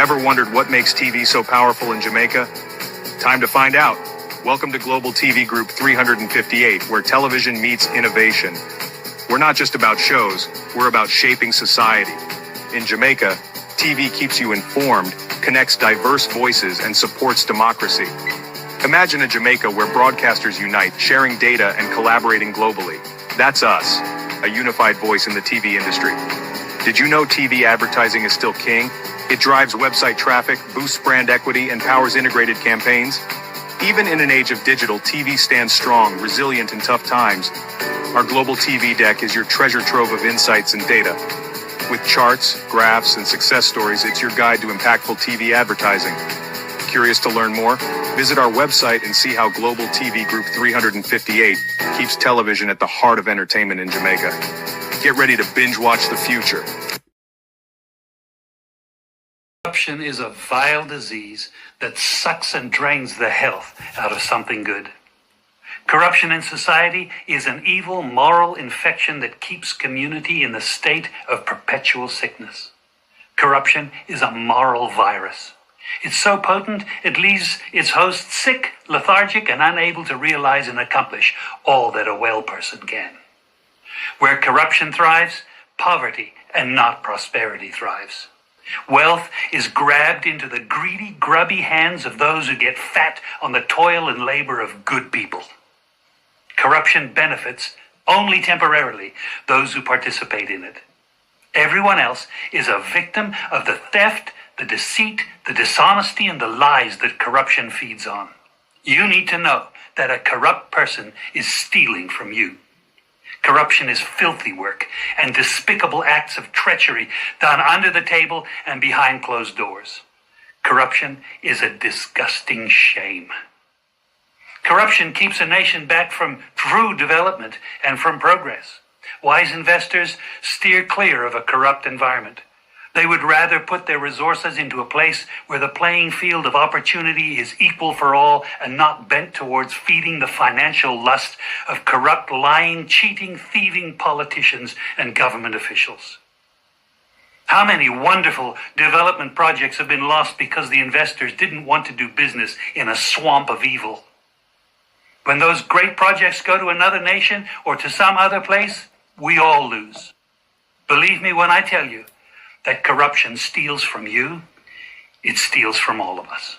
Ever wondered what makes TV so powerful in Jamaica? Time to find out. Welcome to Global TV Group 358, where television meets innovation. We're not just about shows, we're about shaping society. In Jamaica, TV keeps you informed, connects diverse voices, and supports democracy. Imagine a Jamaica where broadcasters unite, sharing data and collaborating globally. That's us, a unified voice in the TV industry. Did you know TV advertising is still king? It drives website traffic, boosts brand equity, and powers integrated campaigns. Even in an age of digital, TV stands strong, resilient in tough times. Our global TV deck is your treasure trove of insights and data. With charts, graphs, and success stories, it's your guide to impactful TV advertising. Curious to learn more? Visit our website and see how Global TV Group 358 keeps television at the heart of entertainment in Jamaica. Get ready to binge watch the future. Corruption is a vile disease that sucks and drains the health out of something good. Corruption in society is an evil moral infection that keeps community in a state of perpetual sickness. Corruption is a moral virus. It's so potent, it leaves its host sick, lethargic, and unable to realize and accomplish all that a well person can. Where corruption thrives, poverty and not prosperity thrives. Wealth is grabbed into the greedy, grubby hands of those who get fat on the toil and labor of good people. Corruption benefits, only temporarily, those who participate in it. Everyone else is a victim of the theft, the deceit, the dishonesty, and the lies that corruption feeds on. You need to know that a corrupt person is stealing from you. Corruption is filthy work and despicable acts of treachery done under the table and behind closed doors. Corruption is a disgusting shame. Corruption keeps a nation back from true development and from progress. Wise investors steer clear of a corrupt environment. They would rather put their resources into a place where the playing field of opportunity is equal for all and not bent towards feeding the financial lust of corrupt, lying, cheating, thieving politicians and government officials. How many wonderful development projects have been lost because the investors didn't want to do business in a swamp of evil? When those great projects go to another nation or to some other place, we all lose. Believe me when I tell you that corruption steals from you, it steals from all of us.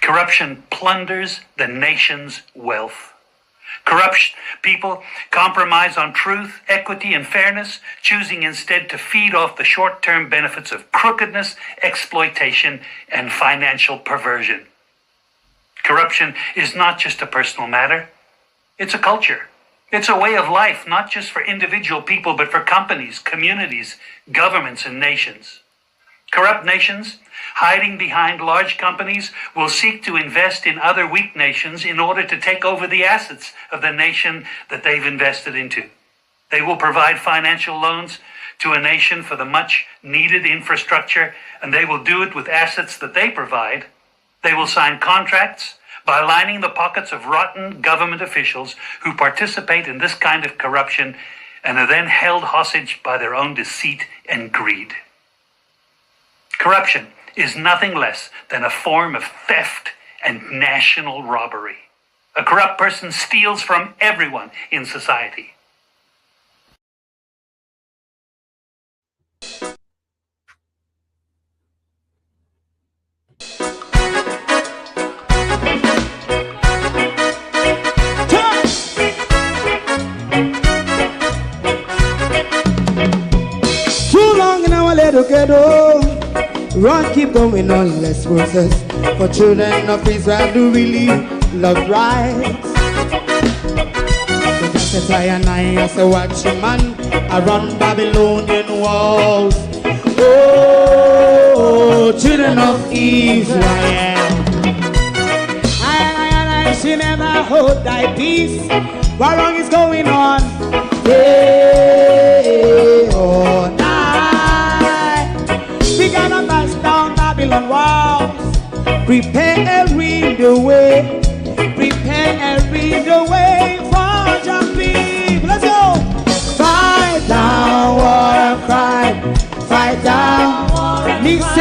Corruption plunders the nation's wealth. Corrupt people compromise on truth, equity, and fairness, choosing instead to feed off the short-term benefits of crookedness, exploitation, and financial perversion. Corruption is not just a personal matter, it's a culture. It's a way of life, not just for individual people, but for companies, communities, governments, and nations. Corrupt nations, hiding behind large companies, will seek to invest in other weak nations in order to take over the assets of the nation that they've invested into. They will provide financial loans to a nation for the much-needed infrastructure, and they will do it with assets that they provide. They will sign contracts by lining the pockets of rotten government officials who participate in this kind of corruption and are then held hostage by their own deceit and greed. Corruption is nothing less than a form of theft and national robbery. A corrupt person steals from everyone in society. Run, keep going on, less process. For children of Israel do really love rights. So just as I and I as a watching man, I run Babylonian walls. Oh, children of Israel, I shall never hold thy peace. What wrong is going on? Day or night. We gotta bust down Babylon walls. Prepare the way. Prepare the way for your people. Let's go. Fight down war and crime. Fight down war and crime.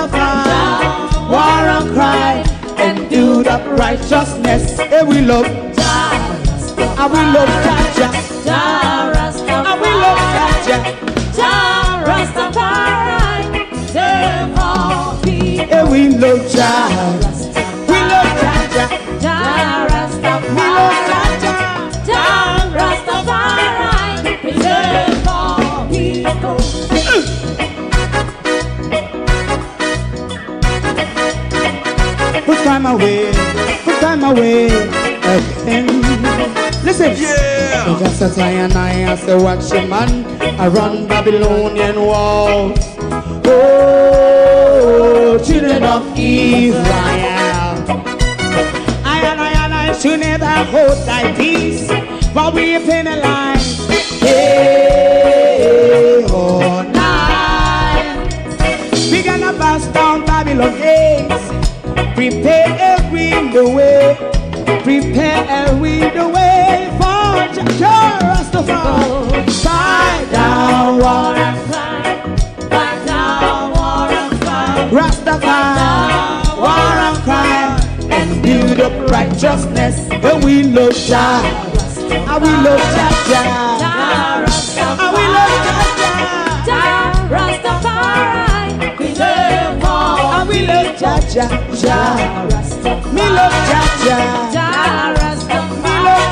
Rastafari, war and cry, and do that righteousness. Hey, we love Jah, and we love Jah, Jah Rastafari, and we love Jah, Jah Rastafari, save all people. Hey, we love Jah, we love Jah, Jah Rastafari, we love Jah, Jah Rastafari, save all people. Put time away again. Listen, yeah. Just as I and I say, watch a man, I run Babylonian walls. Oh, children of Israel, I and I should never hold thy peace, while we penalize. Hey, oh, night. We gonna bust down Babylon gates. Prepare the way, prepare the way for Jah Rastafari. Fight down war and fight, fight down war and fight. Rastafari, war and cry, and build up righteousness. And we love Jah, and we love Jah, and we love Jah, Rastafari. And we love Jah, Jah Rastafari. Me love Jah, Jah Rastafari. Me love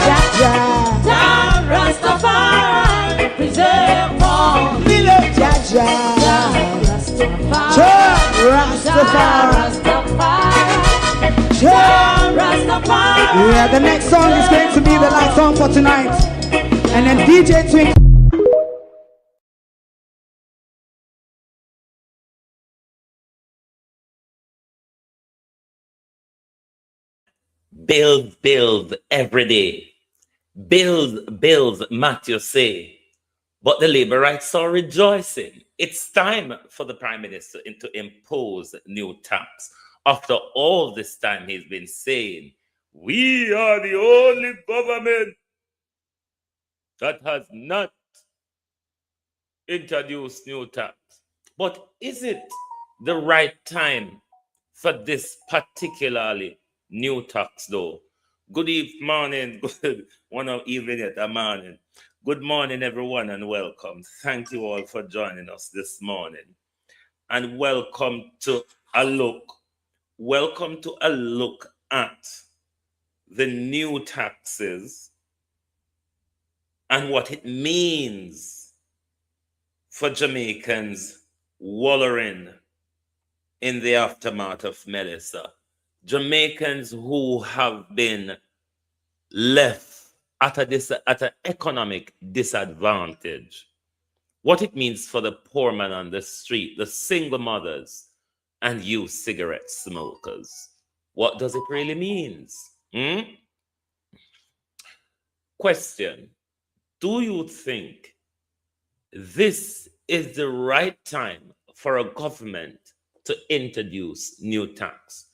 Jah, Rastafari. Preserve all. Me love Jah, Rastafari. Jah Rastafari. Yeah, the next song is going to be the last song for tonight. And then DJ Twink. Build every day. Build, Matthew say. But the Laborites are rejoicing. It's time for the Prime Minister to impose new tax. After all this time he's been saying, we are the only government that has not introduced new tax. But is it the right time for this particularly new tax though? Good morning, good evening at the morning. Good morning, everyone, and welcome. Thank you all for joining us this morning. And welcome to a look at the new taxes and what it means for Jamaicans wallowing in the aftermath of Melissa. Jamaicans who have been left at an economic disadvantage. What it means for the poor man on the street, the single mothers, and you cigarette smokers. What does it really mean? Question: do you think this is the right time for a government to introduce new tax,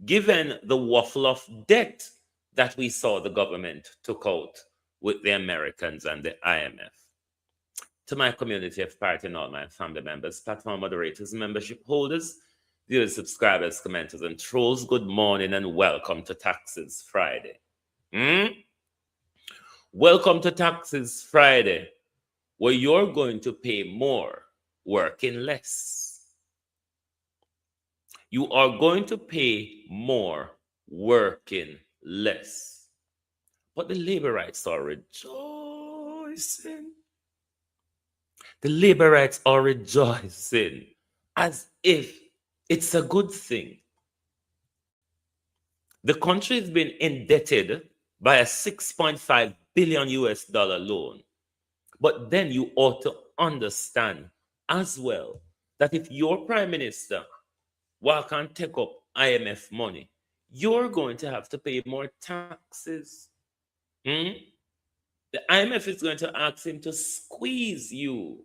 given the waffle of debt that we saw the government took out with the Americans and the IMF? To my community of party and all my family members, platform moderators, membership holders, viewers, subscribers, commenters, and trolls, good morning and welcome to Taxes Friday. Welcome to Taxes Friday, where you're going to pay more, working less. You are going to pay more, working less. But the Laborites are rejoicing. The Laborites are rejoicing as if it's a good thing. The country has been indebted by a $6.5 billion loan. But then you ought to understand as well that if your prime minister can't take up IMF money, you're going to have to pay more taxes. The IMF is going to ask him to squeeze you,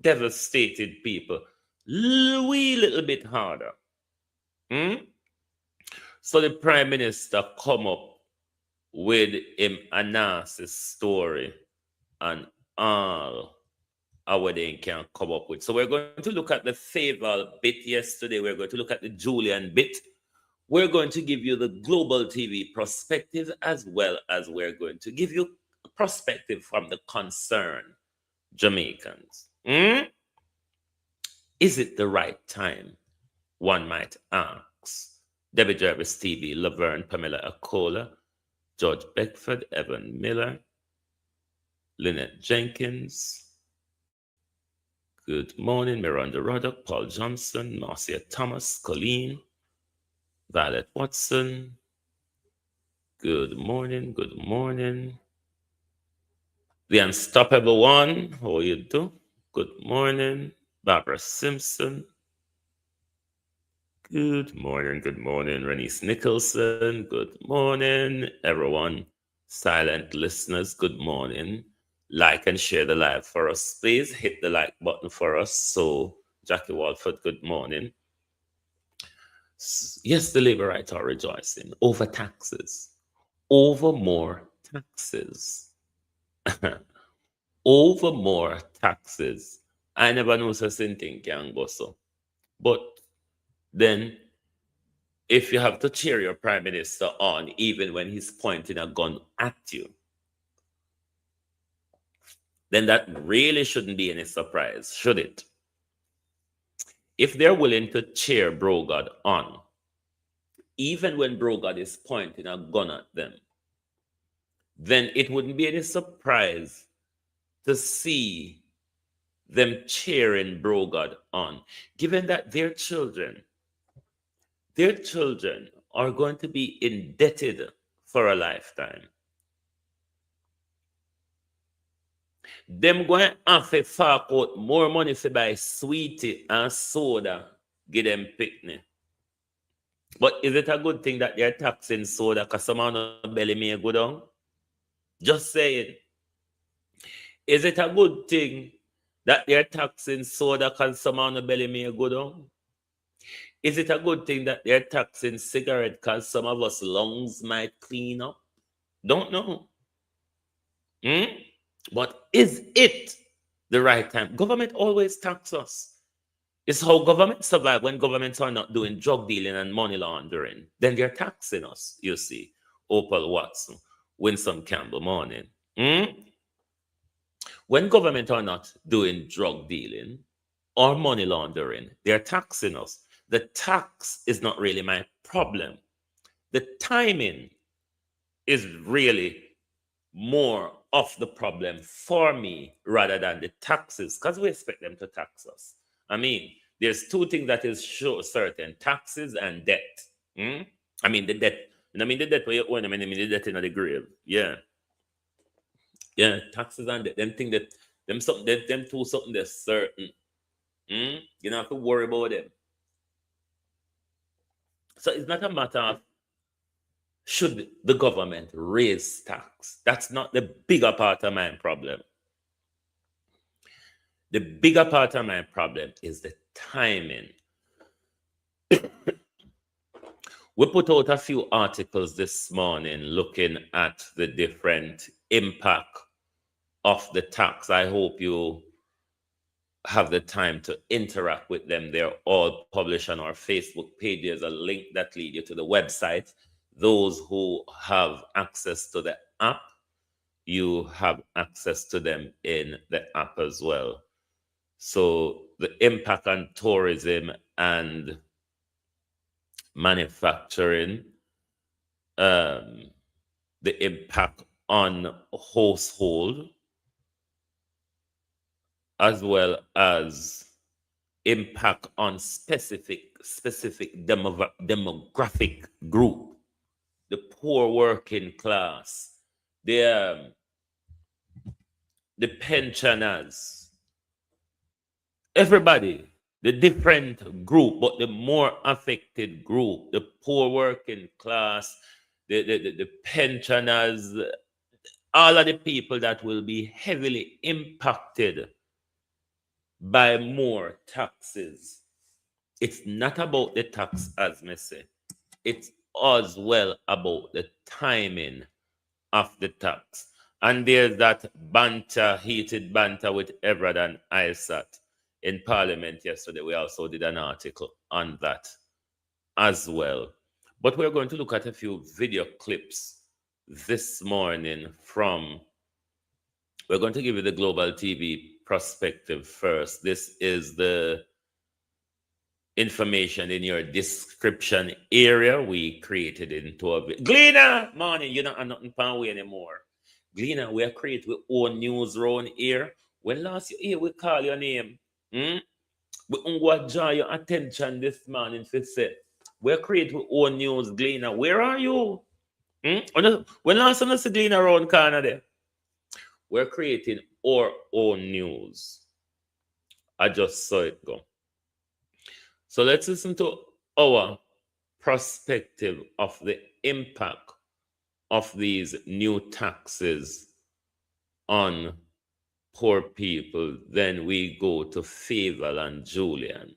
devastated people, wee little bit harder. So the prime minister come up with him a nasty story and all our day can come up with. So we're going to look at the favor bit yesterday. We're going to look at the Julian bit. We're going to give you the global TV perspective, as well as we're going to give you a perspective from the concerned Jamaicans. Is it the right time? One might ask. Debbie Jarvis TV, Laverne, Pamela Akola, George Beckford, Evan Miller, Lynette Jenkins. Good morning, Miranda Ruddock, Paul Johnson, Marcia Thomas, Colleen, Violet Watson. Good morning, good morning. The Unstoppable One, how you do? Good morning, Barbara Simpson. Good morning, Renice Nicholson. Good morning, everyone. Silent listeners, good morning. Like and share the live for us, please. Hit the like button for us. So, Jackie Walford, good morning. Yes, the Laborites are rejoicing over taxes, over more taxes, over more taxes. I never know such a thing can go so. But then, if you have to cheer your prime minister on, even when he's pointing a gun at you, then that really shouldn't be any surprise, should it? If they're willing to cheer Brogard on, even when Brogard is pointing a gun at them, then it wouldn't be any surprise to see them cheering Brogard on, given that their children are going to be indebted for a lifetime. Them going to have to fork out more money to buy sweetie and soda, give them picnic. But is it a good thing that they're taxing soda because someone belly may go down? Just saying. Is it a good thing that they're taxing soda because someone belly may go down? Is it a good thing that they're taxing cigarette because some of us lungs might clean up? Don't know. But is it the right time? Government always tax us. It's how government survive when governments are not doing drug dealing and money laundering. Then they're taxing us, you see. Opal Watson, Winston Campbell morning. When government are not doing drug dealing or money laundering, they're taxing us. The tax is not really my problem. The timing is really more of the problem for me rather than the taxes, because we expect them to tax us. I mean, there's two things that is sure certain: taxes and debt. I mean the debt. I mean the debt where you own. I mean the debt in the grave. Yeah, taxes and debt. Them thing that them something that them two something that's certain. You don't have to worry about them. So it's not a matter of should the government raise tax. That's not the bigger part of my problem. The bigger part of my problem is the timing. We put out a few articles this morning looking at the different impact of the tax. I hope you have the time to interact with them. They're all published on our Facebook page. There's a link that leads you to the website. Those who have access to the app, you have access to them in the app as well. So the impact on tourism and manufacturing, the impact on household, as well as impact on specific demographic group, the poor working class, the pensioners, everybody, the different group, but the more affected group, the poor working class, the pensioners, all of the people that will be heavily impacted by more taxes. It's not about the tax, as me say. It's as well about the timing of the tax. And there's that banter, heated banter with Everard and Isat in Parliament yesterday. We also did an article on that as well. But we're going to look at a few video clips this morning from, we're going to give you the global TV perspective first. This is the information in your description area. We created it into a Gleaner, morning, you're not nothing pan way anymore. Gleaner, we are creating our own news round here. When last you hear we call your name, we want to draw your attention this morning for say, we're creating our own news, Gleaner. Where are you? When last time I see Gleaner around corner there? We're creating our own news. I just saw it go. So let's listen to our perspective of the impact of these new taxes on poor people. Then we go to Favel and Julian.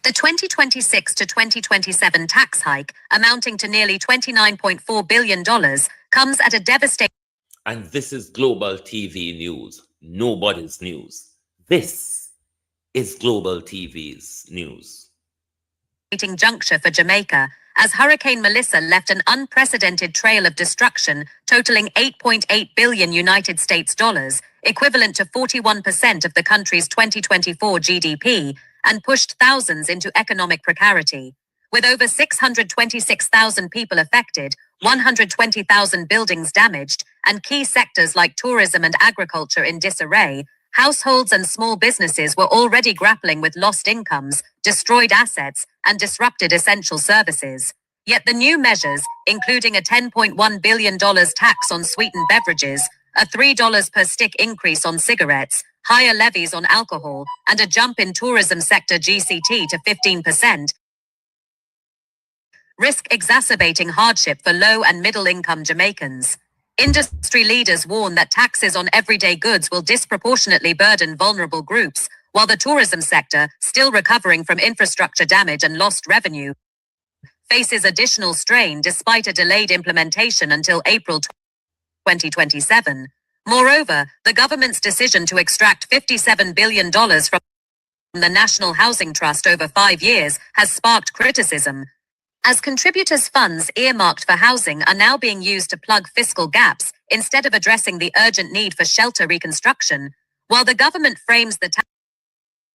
The 2026 to 2027 tax hike, amounting to nearly $29.4 billion, comes at a devastating... And this is Global TV News, nobody's news. This is Global TV's news. ...juncture for Jamaica, as Hurricane Melissa left an unprecedented trail of destruction totaling $8.8 billion United States dollars, equivalent to 41% of the country's 2024 GDP, and pushed thousands into economic precarity. With over 626,000 people affected, 120,000 buildings damaged, and key sectors like tourism and agriculture in disarray, households and small businesses were already grappling with lost incomes, destroyed assets, and disrupted essential services. Yet the new measures, including a $10.1 billion tax on sweetened beverages, a $3 per stick increase on cigarettes, higher levies on alcohol, and a jump in tourism sector GCT to 15%, risk exacerbating hardship for low and middle-income Jamaicans. Industry leaders warn that taxes on everyday goods will disproportionately burden vulnerable groups, while the tourism sector, still recovering from infrastructure damage and lost revenue, faces additional strain despite a delayed implementation until April 2027. Moreover, the government's decision to extract $57 billion from the National Housing Trust over 5 years has sparked criticism, as contributors' funds earmarked for housing are now being used to plug fiscal gaps instead of addressing the urgent need for shelter reconstruction. While the government frames the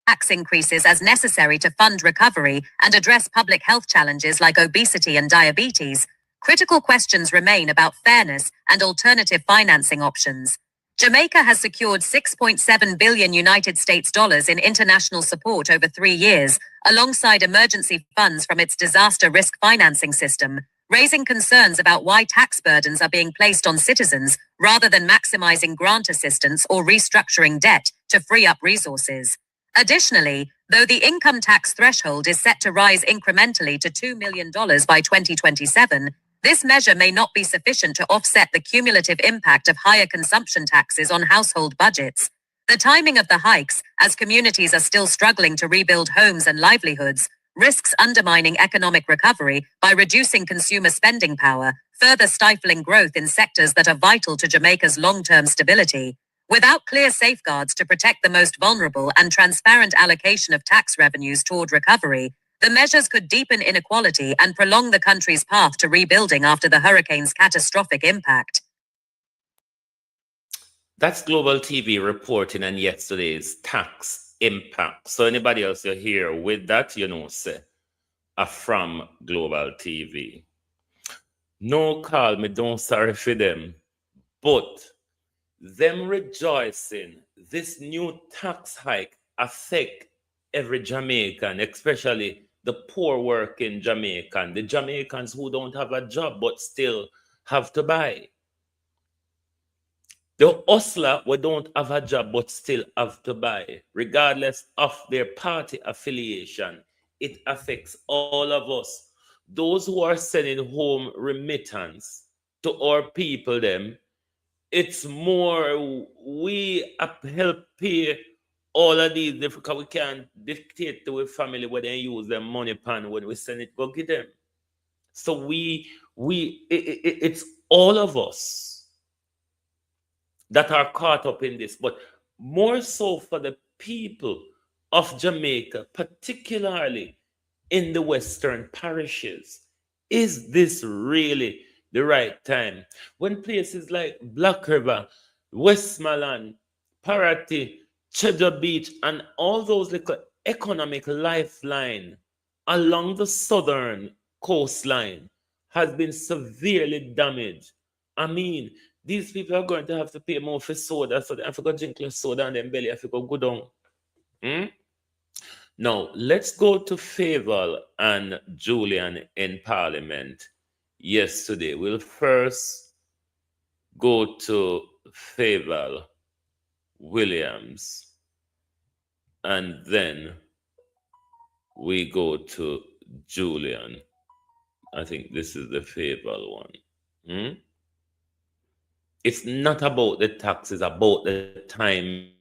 tax increases as necessary to fund recovery and address public health challenges like obesity and diabetes, critical questions remain about fairness and alternative financing options. Jamaica has secured $6.7 billion United States dollars in international support over 3 years, alongside emergency funds from its disaster risk financing system, raising concerns about why tax burdens are being placed on citizens rather than maximizing grant assistance or restructuring debt to free up resources. Additionally, though the income tax threshold is set to rise incrementally to $2 million by 2027, this measure may not be sufficient to offset the cumulative impact of higher consumption taxes on household budgets. The timing of the hikes, as communities are still struggling to rebuild homes and livelihoods, risks undermining economic recovery by reducing consumer spending power, further stifling growth in sectors that are vital to Jamaica's long-term stability. Without clear safeguards to protect the most vulnerable and transparent allocation of tax revenues toward recovery, the measures could deepen inequality and prolong the country's path to rebuilding after the hurricane's catastrophic impact. That's Global TV reporting on yesterday's tax impact. So anybody else you hear with that, you know, say, from Global TV. No call me, don't sorry for them. But them rejoicing, this new tax hike affect every Jamaican, especially the poor working Jamaican, the Jamaicans who don't have a job but still have to buy. The hustler who don't have a job but still have to buy, regardless of their party affiliation, it affects all of us. Those who are sending home remittance to our people, them, it's more we help pay all of these because we can't dictate to a family where they use their money pan when we send it go get them. So it's all of us that are caught up in this, but more so for the people of Jamaica, particularly in the western parishes. Is this really the right time? When places like Black River, Westmoreland, Parati, Cheddar Beach, and all those little economic lifeline along the southern coastline has been severely damaged. I mean, these people are going to have to pay more for soda, so they have to go drink less soda and then belly have to go down. Now, let's go to Faval and Julian in Parliament yesterday. We'll first go to Faval Williams, and then we go to Julian. I think this is the Faval one. It's not about the taxes, about the timing.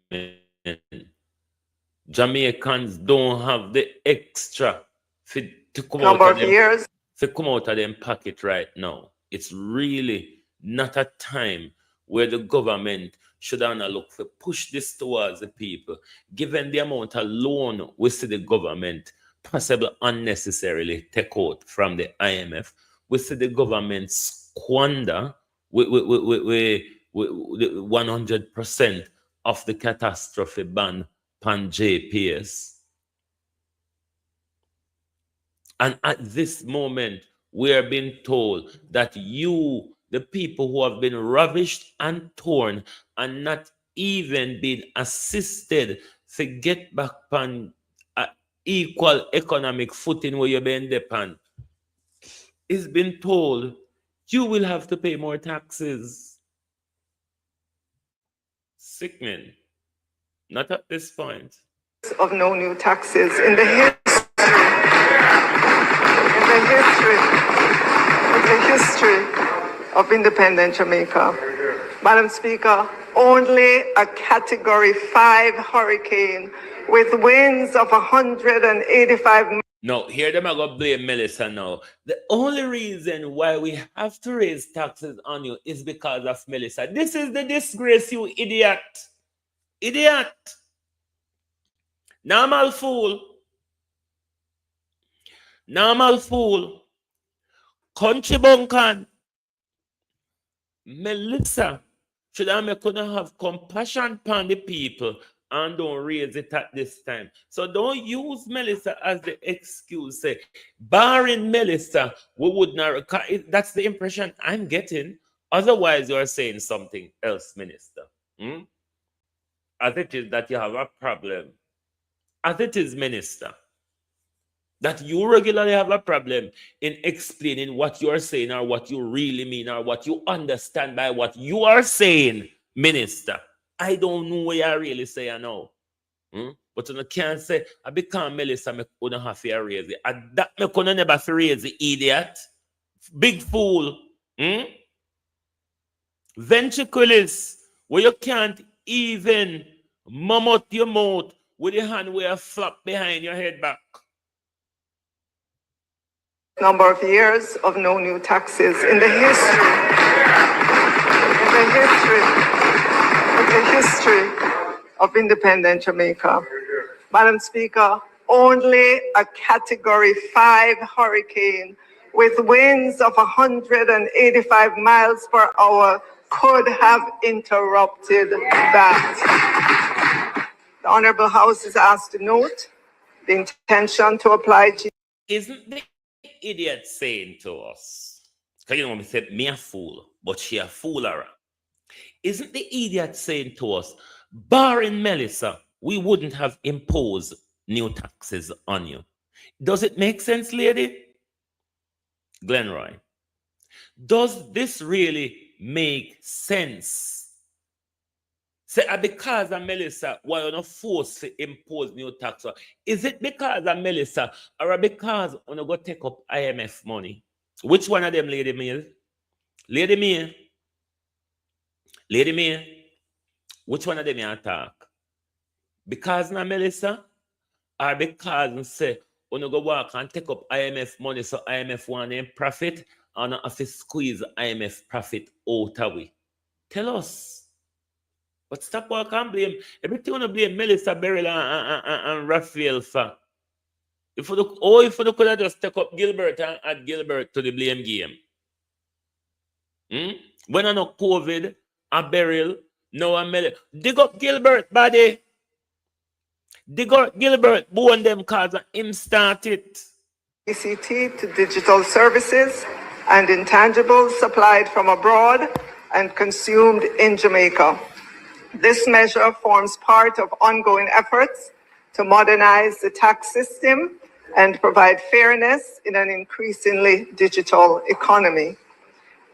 Jamaicans don't have the extra to come out of them pocket right now. It's really not a time where the government should look for push this towards the people. Given the amount of loan we see the government possibly unnecessarily take out from the IMF, we see the government squander with 100% of the catastrophe ban pan JPS. And at this moment, we are being told that you, the people who have been ravished and torn and not even been assisted to get back on equal economic footing where you've been depend, is being told you will have to pay more taxes. Sickening. Not at this point. Of no new taxes in the history of independent Jamaica. Madam Speaker, only a Category 5 hurricane with winds of 185 No, here them are going to blame Melissa now. The only reason why we have to raise taxes on you is because of Melissa. This is the disgrace, you idiot. Idiot. Normal fool. Normal fool. Country bunkan. Melissa should have couldn't have compassion upon the people and don't raise it at this time. So don't use Melissa as the excuse. Say, barring Melissa, we would not. That's the impression I'm getting. Otherwise, you're saying something else, Minister. As it is that you have a problem. As it is, Minister, that you regularly have a problem in explaining what you're saying or what you really mean or what you understand by what you are saying, Minister. I don't know what you really say now. But you can't say, I become Melissa, I don't have to raise it. And that I couldn't never raise the idiot. Big fool. Ventriculus, where you can't even mum out your mouth with your hand where you flap behind your head back. Number of years of no new taxes in the history of independent Jamaica. Madam Speaker, only a Category 5 hurricane with winds of 185 miles per hour could have interrupted that. The Honorable House is asked to note the intention to apply. Isn't the idiot saying to us, because you know, we said me a fool, but she a fooler. Isn't the idiot saying to us, barring Melissa, we wouldn't have imposed new taxes on you? Does it make sense, lady? Glenroy, does this really make sense? Say, because of Melissa, why you're not forced to impose new tax? Is it because of Melissa or because you're going to take up IMF money? Which one of them, Lady Mayor? Lady Mayor? Lady Mayor? Which one of them you attack? Because of Melissa or because you say, you're going to go walk and take up IMF money so IMF want them profit? and have to squeeze IMF profit out of we. Tell us. But stop walk and blame. Everything want to blame Melissa Beryl and Raphael for. If you could have just take up Gilbert and add Gilbert to the blame game. When I know COVID and Beryl, no one Melissa. Dig up Gilbert, buddy. Dig up Gilbert, bone them cause him start it. GCT to digital services and intangibles supplied from abroad and consumed in Jamaica. This measure forms part of ongoing efforts to modernize the tax system and provide fairness in an increasingly digital economy.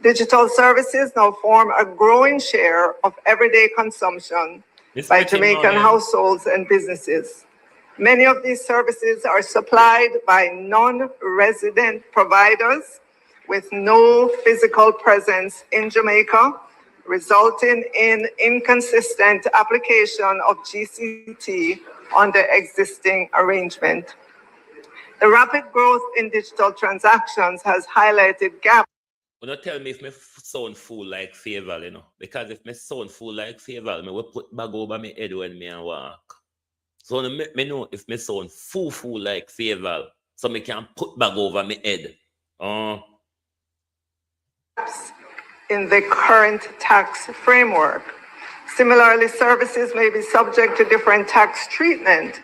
Digital services now form a growing share of everyday consumption by Jamaican households and businesses. Many of these services are supplied by non-resident providers with no physical presence in Jamaica, resulting in inconsistent application of GCT under existing arrangement. The rapid growth in digital transactions has highlighted gaps. Don't tell me if me sound fool like Faval, you know, because if me sound fool like Faval, me will put bag over me head when me and walk. So me know if me sound fool like Faval, so me can put bag over me head. In the current tax framework. Similarly, services may be subject to different tax treatment,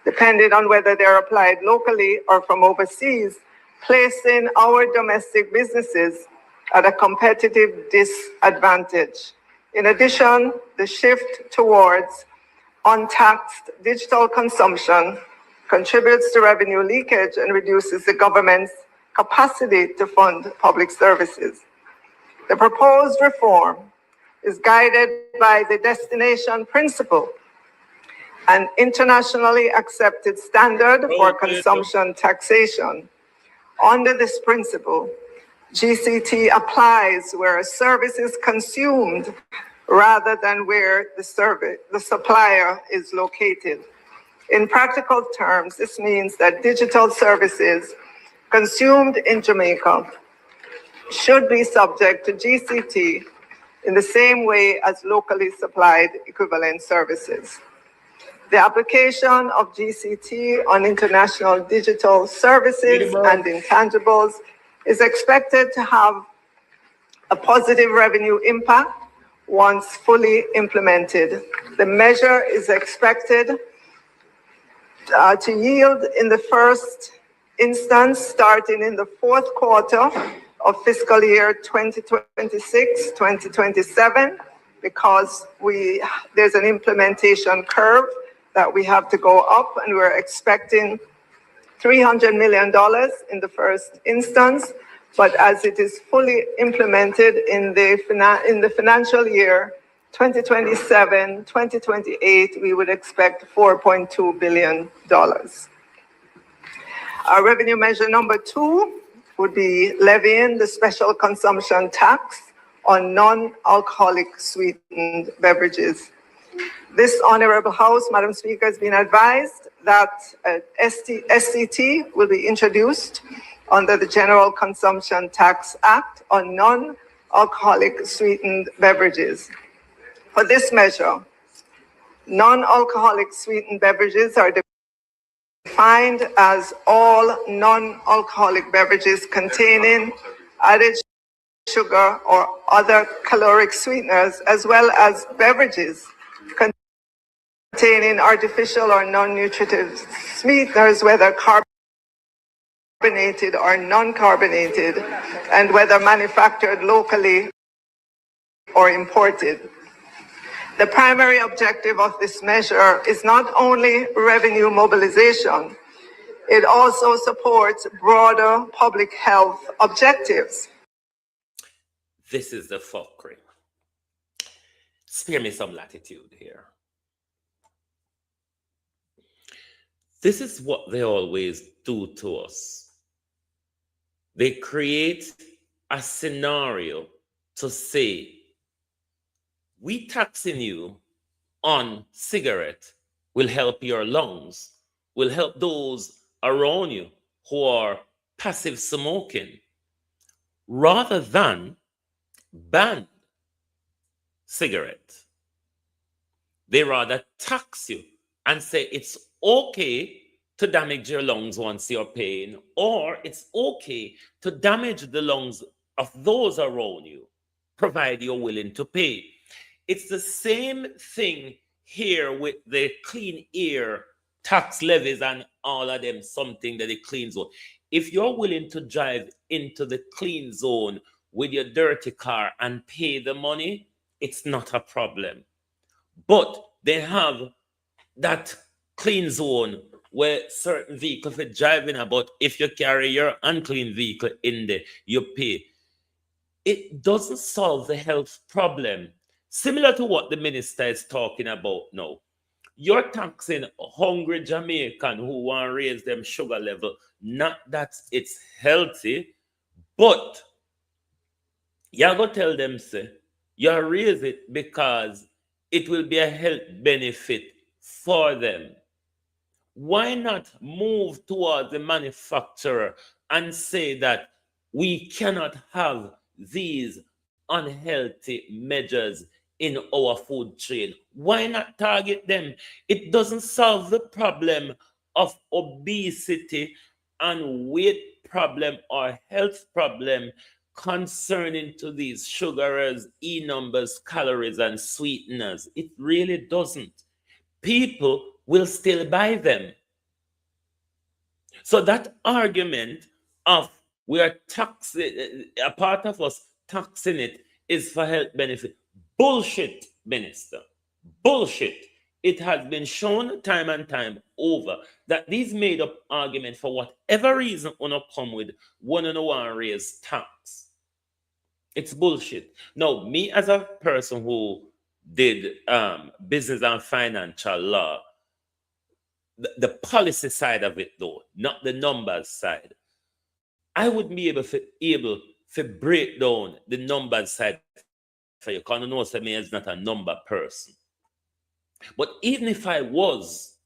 depending on whether they're applied locally or from overseas, placing our domestic businesses at a competitive disadvantage. In addition, the shift towards untaxed digital consumption contributes to revenue leakage and reduces the government's capacity to fund public services. The proposed reform is guided by the destination principle, an internationally accepted standard for consumption taxation. Under this principle, GCT applies where a service is consumed rather than where the supplier is located. In practical terms, this means that digital services consumed in Jamaica should be subject to GCT in the same way as locally supplied equivalent services. The application of GCT on international digital services and intangibles is expected to have a positive revenue impact once fully implemented. The measure is expected to yield in the first instance starting in the fourth quarter of fiscal year 2026-2027 because there's an implementation curve that we have to go up, and we're expecting $300 million in the first instance, but as it is fully implemented in the financial year 2027-2028, we would expect $4.2 billion. Our revenue measure number 2 would be levying the special consumption tax on non-alcoholic sweetened beverages. This Honorable House, Madam Speaker, has been advised that SCT will be introduced under the General Consumption Tax Act on non-alcoholic sweetened beverages. For this measure, non-alcoholic sweetened beverages are defined as all non-alcoholic beverages containing added sugar or other caloric sweeteners, as well as beverages containing artificial or non-nutritive sweeteners, whether carbonated or non-carbonated, and whether manufactured locally or imported. The primary objective of this measure is not only revenue mobilization, it also supports broader public health objectives. This is the fuckery. Spare me some latitude here. This is what they always do to us. They create a scenario to say, we taxing you on cigarette will help your lungs, will help those around you who are passive smoking. rather than ban cigarettes. They rather tax you and say it's okay to damage your lungs once you're paying, or it's okay to damage the lungs of those around you, provided you're willing to pay. It's the same thing here with the clean air tax levies and all of them, something that the clean zone. If you're willing to drive into the clean zone with your dirty car and pay the money, it's not a problem. But they have that clean zone where certain vehicles are driving about. If you carry your unclean vehicle in there, you pay. It doesn't solve the health problem. Similar to what the minister is talking about now. You're taxing hungry Jamaican who want to raise them sugar level. Not that it's healthy, but you're going to tell them, say, you raise it because it will be a health benefit for them. Why not move towards the manufacturer and say that we cannot have these unhealthy measures in our food chain? Why not target them? It doesn't solve the problem of obesity and weight problem or health problem concerning to these sugarers, numbers, calories, and sweeteners. It really doesn't. People will still buy them. So that argument of we are taxing, a part of us taxing it is for health benefit. Bullshit, minister. Bullshit. It has been shown time and time over that these made up arguments, for whatever reason, wanna come with one and one raise tax. It's bullshit. Now, me as a person who did business and financial law, the policy side of it though, not the numbers side, I wouldn't be able to break down the numbers side for you, because I know that me is not a number person. But even if I was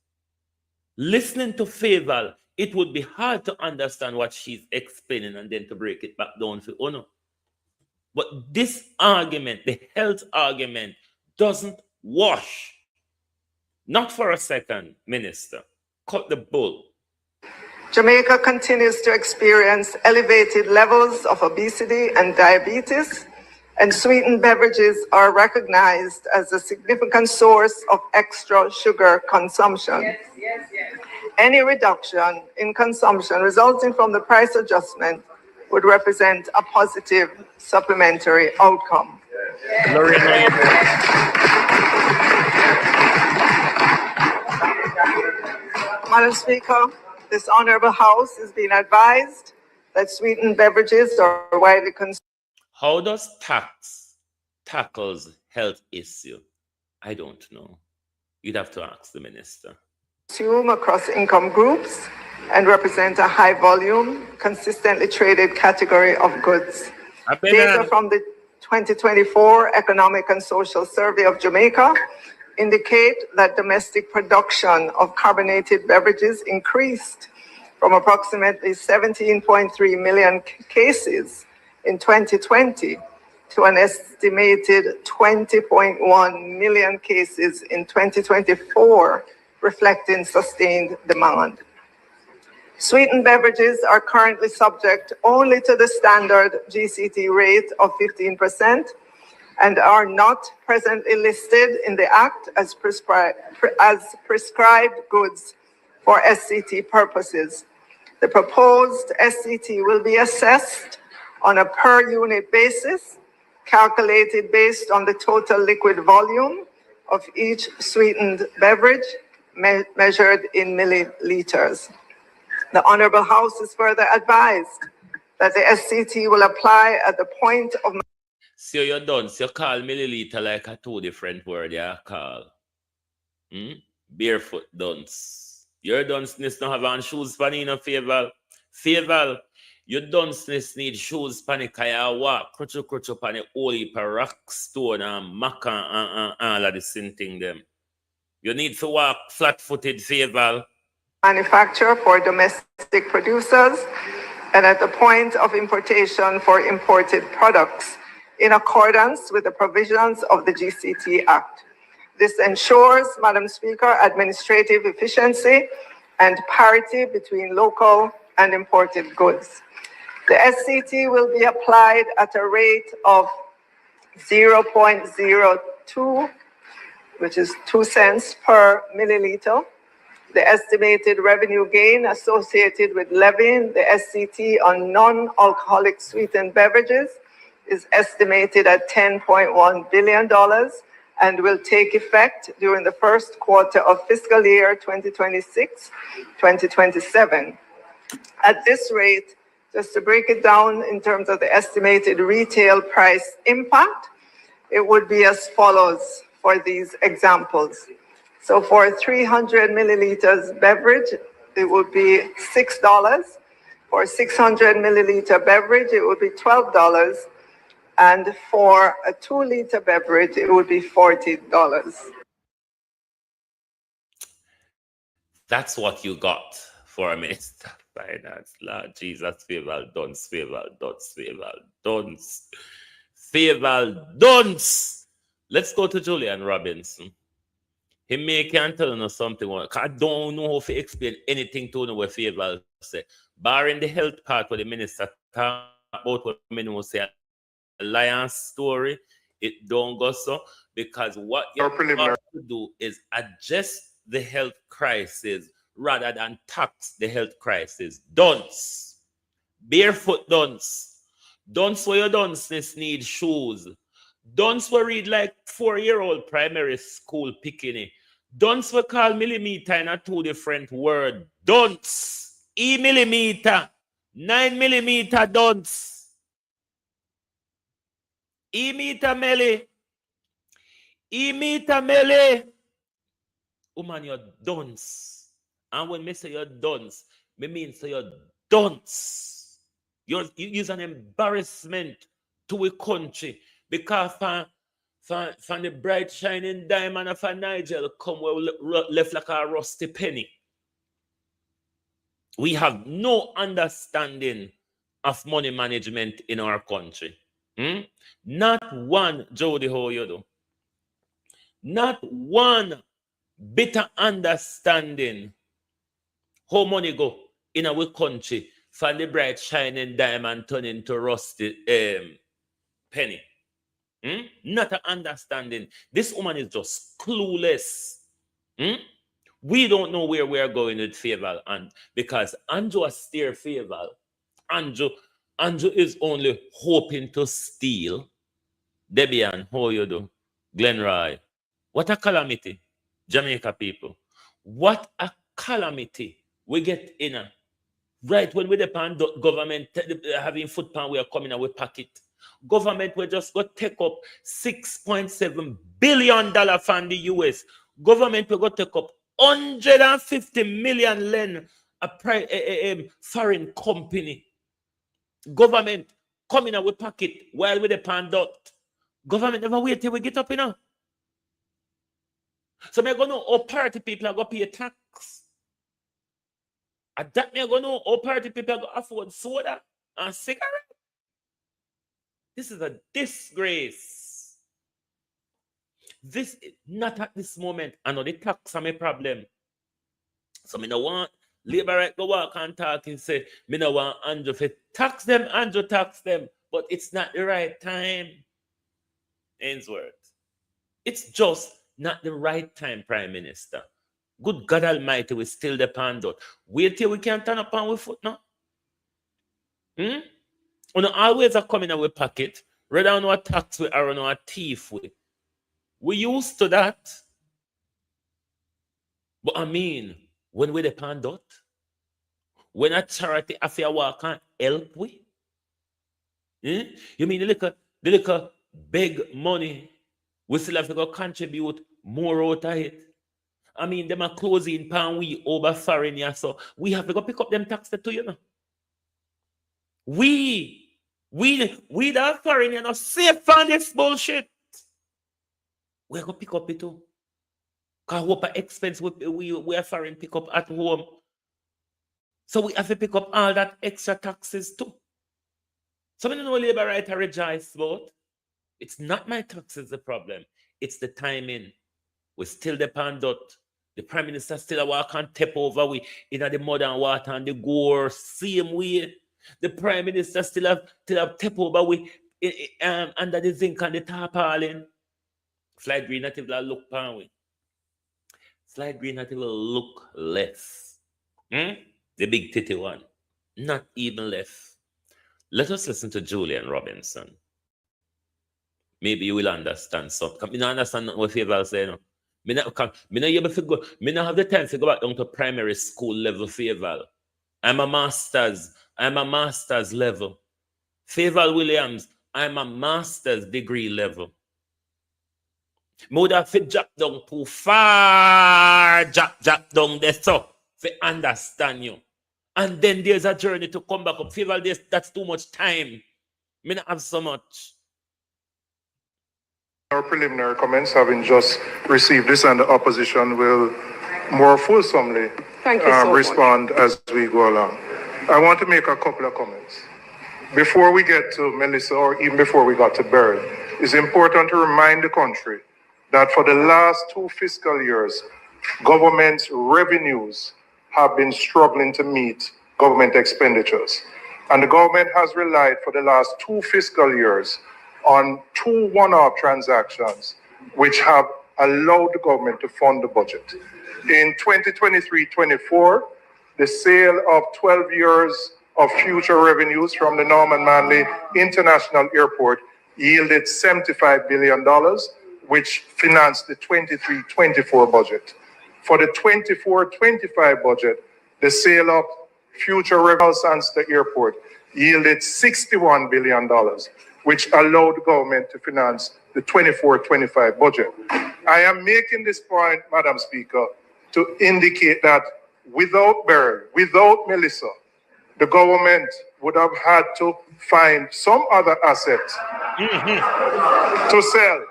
listening to Faval, it would be hard to understand what she's explaining and then to break it back down for Uno. But this argument, the health argument, doesn't wash. Not for a second, minister. Cut the bull. Jamaica continues to experience elevated levels of obesity and diabetes, and sweetened beverages are recognized as a significant source of extra sugar consumption. Any reduction in consumption resulting from the price adjustment would represent a positive supplementary outcome. Madam Speaker, this Honorable House is being advised that sweetened beverages are widely consumed. How does tax tackles health issue? I don't know. You'd have to ask the minister. Consume across income groups and represent a high volume, consistently traded category of goods. Data from the 2024 Economic and Social Survey of Jamaica indicate that domestic production of carbonated beverages increased from approximately 17.3 million cases in 2020 to an estimated 20.1 million cases in 2024, reflecting sustained demand. Sweetened beverages are currently subject only to the standard GCT rate of 15% and are not presently listed in the Act as prescribed goods for SCT purposes. The proposed SCT will be assessed on a per unit basis, calculated based on the total liquid volume of each sweetened beverage measured in milliliters. The Honorable House is further advised that the SCT will apply at the point of... So you're done. So you call milliliter like a two different word, yeah, call. Barefoot dunce. Your dunceness don't have on shoes pan in a Faval. Faval, your dunceness need shoes pan it, cause you walk crutch pan the whole heap of rock stone and maca and all of the same thing them. You need to walk flat-footed, Faval. Manufacture for domestic producers and at the point of importation for imported products in accordance with the provisions of the GCT Act. This ensures, Madam Speaker, administrative efficiency and parity between local and imported goods. The SCT will be applied at a rate of 0.02, which is 2 cents per milliliter. The estimated revenue gain associated with levying the SCT on non-alcoholic sweetened beverages is estimated at $10.1 billion and will take effect during the first quarter of fiscal year 2026-2027. At this rate, just to break it down in terms of the estimated retail price impact, it would be as follows for these examples. So for 300 milliliters beverage, it would be $6. For 600 milliliter beverage, it would be $12. And for a 2-liter beverage, it would be $40. That's what you got for a Minister of Finance. Lord Jesus, favor dunce, favor dunce, favor dunce, favor dunce. Let's go to Julian Robinson. He may can tell us something. I don't know how to explain anything to know what favor say. Barring the health part where the minister talk about what I know say a lion story, it don't go so, because what you have to do is adjust the health crisis rather than tax the health crisis. Dunce. Barefoot dunce. Dunce where your dunceness need shoes. Dunce will read like 4-year-old primary school picking. Dunce will call millimeter in a 2 different word. Dunce. E-millimeter. 9 millimeter dunce. E-meter melee. E-meter melee. Woman, you're dunce. And when me say you're dunce, me mean say you're dunce. You use an embarrassment to a country because from the bright shining diamond of a Nigel come where left like a rusty penny. We have no understanding of money management in our country. Not one, Jody, how you do? Not one bitter understanding how money go in our country from the bright shining diamond turn into rusty penny. Not an understanding. This woman is just clueless. We don't know where we're going with favor, and because Andrew has steer favor, Andrew is only hoping to steal. Debian, how you do? Glenroy, what a calamity, Jamaica people. What a calamity we get in. Right when we depend on government having foot pan, we are coming out with packet. Government will just go take up $6.7 billion from the US. Government will go take up 150 million len a foreign company. Government coming out with packet while we depend on. Government never wait till we get up, So we're going to know all party people are going to pay tax. And that we're going to know all party people are going to afford soda and cigarette. This is a disgrace. This is not at this moment. I know the tax are my problem. So I don't want Labour right go walk and talk and say, I don't want Andrew to tax them, Andrew tax them. But it's not the right time. Ainsworth. It's just not the right time, Prime Minister. Good God Almighty, we still depend on. Wait till we can turn up on with foot now. We always are coming out with pocket, rather than our tax we are on our thief with. We used to that. But I mean, when we depend on, when a charity affair walk and help we, you mean the little big money, we still have to go contribute more out of it. I mean, them are closing pan we over foreign here, so we have to go pick up them taxes too, We that foreign, safe from this bullshit. We're going to pick up it too. Because what expense we are foreign pick up at home. So we have to pick up all that extra taxes too. So I don't know labor right to rejoice about. It's not my taxes the problem. It's the timing. We still depend on the Prime Minister still a walk and tap over we in the mud and water and the gore same way. The Prime Minister still have tap over we under the zinc and the tarpaulin. Slide green native will look pan we. Slide green native will look less. The big titty one. Not even less. Let us listen to Julian Robinson. Maybe you will understand something. I don't understand what Favor say. No. Me not able to go. Me not have the time to go back down to primary school level Favor. I'm a master's level. Favor Williams, I'm a master's degree level. Me would have to drop down too far, drop down there so to understand you. And then there's a journey to come back up. Favor, that's too much time. Me not have so much. Our preliminary comments having just received this, and the opposition will more fulsomely respond as we go along. I want to make a couple of comments. Before we get to Melissa, or even before we got to Beryl, it's important to remind the country that for the last 2 fiscal years, government's revenues have been struggling to meet government expenditures. And the government has relied for the last 2 fiscal years on 2 one-off transactions which have allowed the government to fund the budget. In 2023-24, the sale of 12 years of future revenues from the Norman Manley International Airport yielded $75 billion, which financed the 23-24 budget. For the 24-25 budget, the sale of future revenues at the airport yielded $61 billion, which allowed the government to finance the 24-25 budget. I am making this point, Madam Speaker, to indicate that without Beryl, without Melissa, the government would have had to find some other assets to sell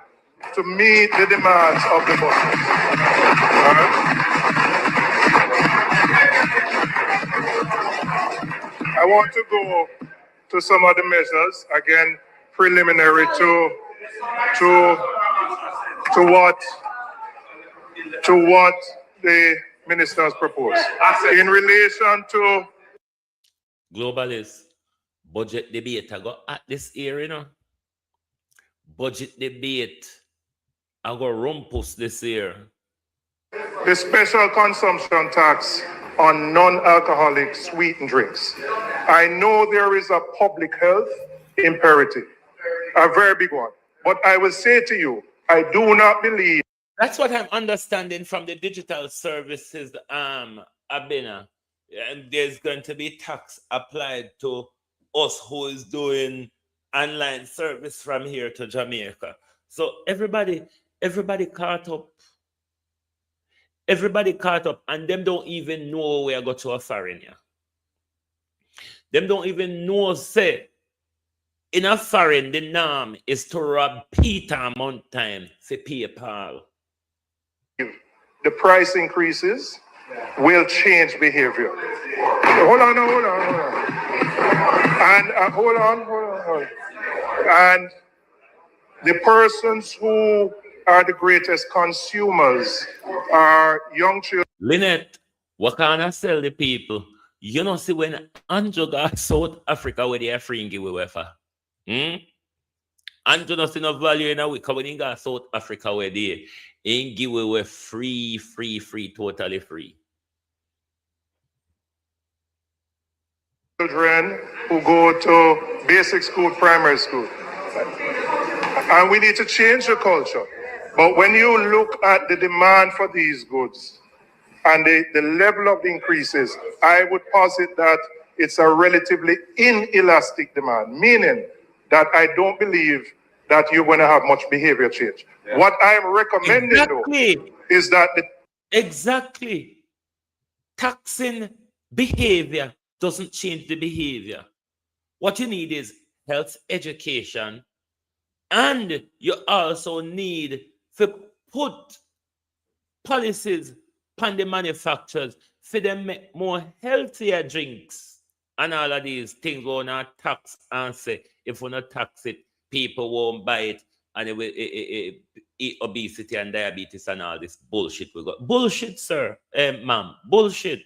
to meet the demands of the budget. I want to go to some of the measures, again, preliminary to what the ministers proposed. In relation to Globalist budget debate, I got at this year, you know. Budget debate, I got rumpus this year. The special consumption tax on non-alcoholic sweetened drinks. I know there is a public health imperative, a very big one. But I will say to you, I do not believe. That's what I'm understanding from the digital services, Abena. And there's going to be tax applied to us who is doing online service from here to Jamaica. So everybody caught up. Everybody caught up, and them don't even know where I got to a foreign. Them don't even know, say, in a foreign, the norm is to rob Peter Mount time for PayPal. The price increases will change behavior. Hold on. And hold on. And the persons who are the greatest consumers are young children. Lynette, what can I sell the people? You know, see, when Andrew got South Africa where they are free and give away for. Andrew not see no value in a week when he got South Africa where they ain't give away free, totally free. Children who go to basic school, primary school. And we need to change the culture. But when you look at the demand for these goods and the level of the increases, I would posit that it's a relatively inelastic demand, meaning that I don't believe that you're going to have much behavior change. Yeah. What I'm recommending, though, is that... Exactly. Taxing behavior doesn't change the behavior. What you need is health education, and you also need to put policies on the manufacturers for them make more healthier drinks and all of these things we not tax and say if we not tax it, people won't buy it and it will obesity and diabetes and all this bullshit we got. Bullshit, sir, ma'am, bullshit.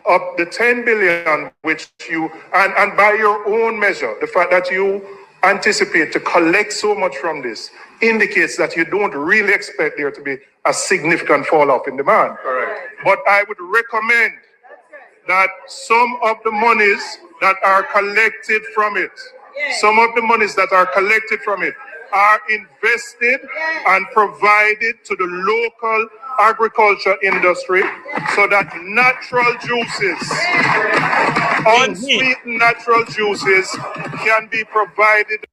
Of the 10 billion which you, and by your own measure, the fact that you anticipate to collect so much from this indicates that you don't really expect there to be a significant fall off in demand. Correct. But I would recommend that some of the monies that are collected from it, are invested and provided to the local agriculture industry so that natural juices, unsweetened natural juices, can be provided.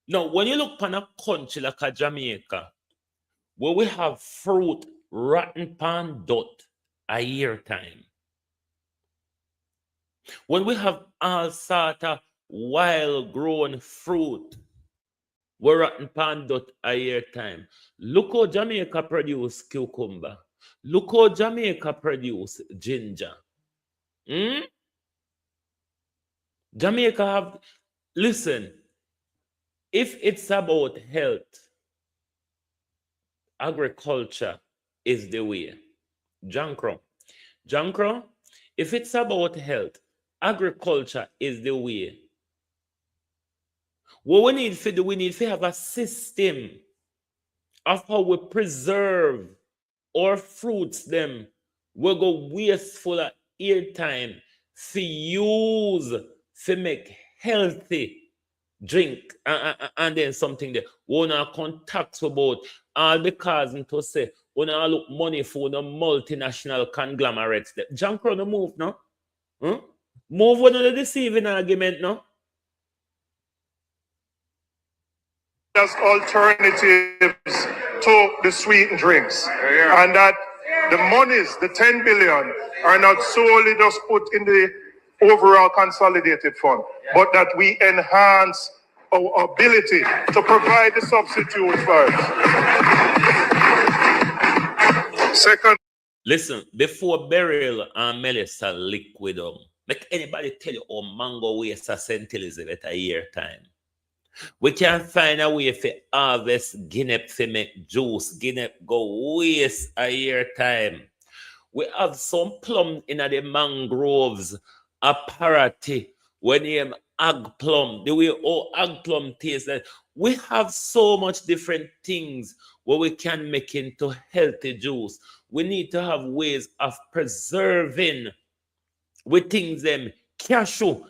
Now, when you look on a country like a Jamaica, where we have fruit rotten pan dot a year time, when we have all sort of wild grown fruit, we're rotten pan dot a year time. Look how Jamaica produce cucumber. Look how Jamaica produce ginger. Jamaica have, listen, if it's about health, agriculture is the way. Jankro, if it's about health, agriculture is the way. What we need to do, we need to have a system of how we preserve our fruits them. We go wasteful at airtime to use to make healthy drink and then something there. We not contact about all because to say we not look money for the multinational conglomerates. Jankro no move, no? Move one of the deceiving argument, no? As alternatives to the sweetened drinks, and that the monies, the 10 billion, are not solely just put in the overall consolidated fund, but that we enhance our ability to provide the substitute first. Second, listen, before Beryl and Melissa liquid them, make anybody tell you how mango waste a St. Elizabeth a year time. We can find a way to harvest guinea to make juice. Guinea go waste a year time. We have some plum in the mangroves, a parity, when you ag plum, the way all ag plum tastes. We have so much different things where we can make into healthy juice. We need to have ways of preserving with things them. Cashew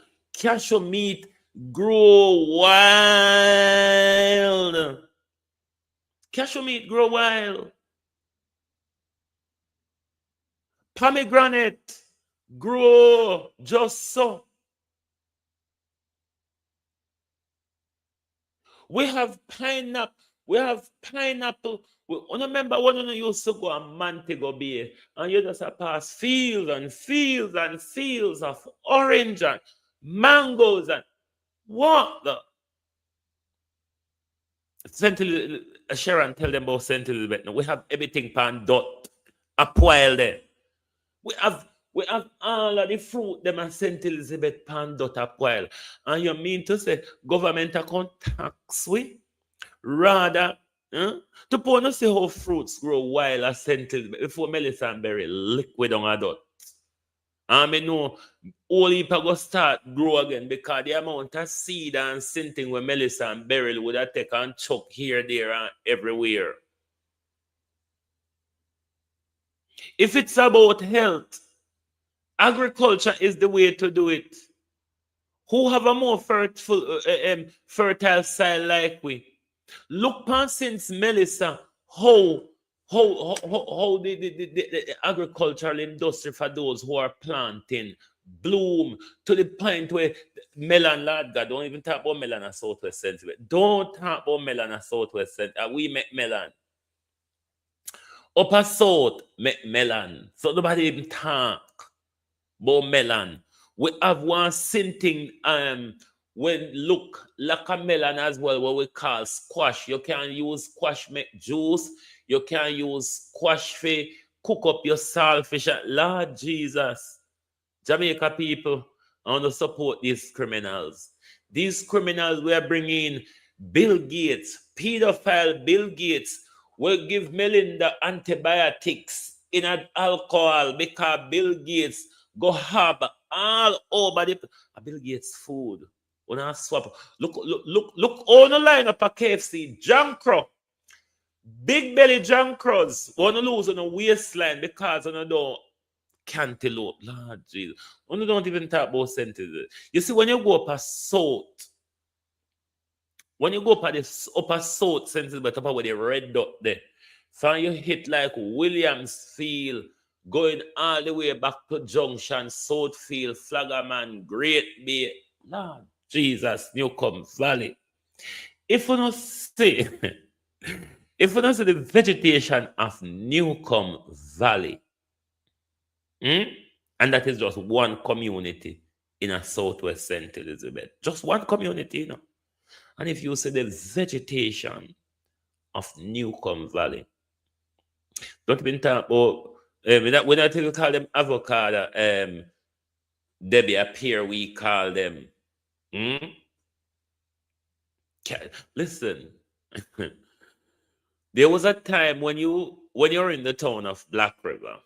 meat grow wild. Cashew meat grow wild. Pomegranate grow just so. We have pineapple. I remember when you used to go a Montego Bay and you just pass fields and fields and fields of orange and mangoes and what the Sharon tell them about St. Elizabeth. We have everything pan dot a while there. We have all of the fruit them at St. Elizabeth pan dot a while. And you mean to say government account tax we rather to point to see how fruits grow wild at St. Elizabeth before Melissa and Berry liquid on a dot. I know all people go start grow again because the amount of seed and something where Melissa and Beryl would have taken and chuck here, there, and everywhere. If it's about health, agriculture is the way to do it. Who have a more fertile soil like we? Look past since Melissa, how the agricultural industry for those who are planting bloom to the point where melon, Lord God, don't even talk about melon at Southwest Central. Don't talk about melon at Southwest Central. We make melon. Upper South make melon. So nobody even talk about melon. We have one thing when look like a melon as well, what we call squash. You can use squash make juice. You can use squash for cook up your saltfish. Lord Jesus. Jamaica people, I want to support these criminals. These criminals we are bringing Bill Gates, pedophile Bill Gates, will give Melinda antibiotics in an alcohol because Bill Gates go have all over the Bill Gates food. When I swap, look on the line up a KFC, Jankro, big belly Jankros, want to lose on the waistline because on the door. Cantaloupe, Lord Jesus. We don't even talk about sentences. You see, when you go up a south, when you go up at the upper south sentence, but up where the red dot there, so you hit like Williamsfield, going all the way back to Junction, Southfield, Flaggerman, Great Bay, Lord Jesus, Newcomb Valley. If you don't see, if you don't see the vegetation of Newcomb Valley, and that is just one community in a southwest St. Elizabeth. Just one community, you know. And if you see the vegetation of Newcomb Valley, don't even talk about, when I think we call them avocado, Debbie appear, we call them. Listen, there was a time when you're in the town of Black River,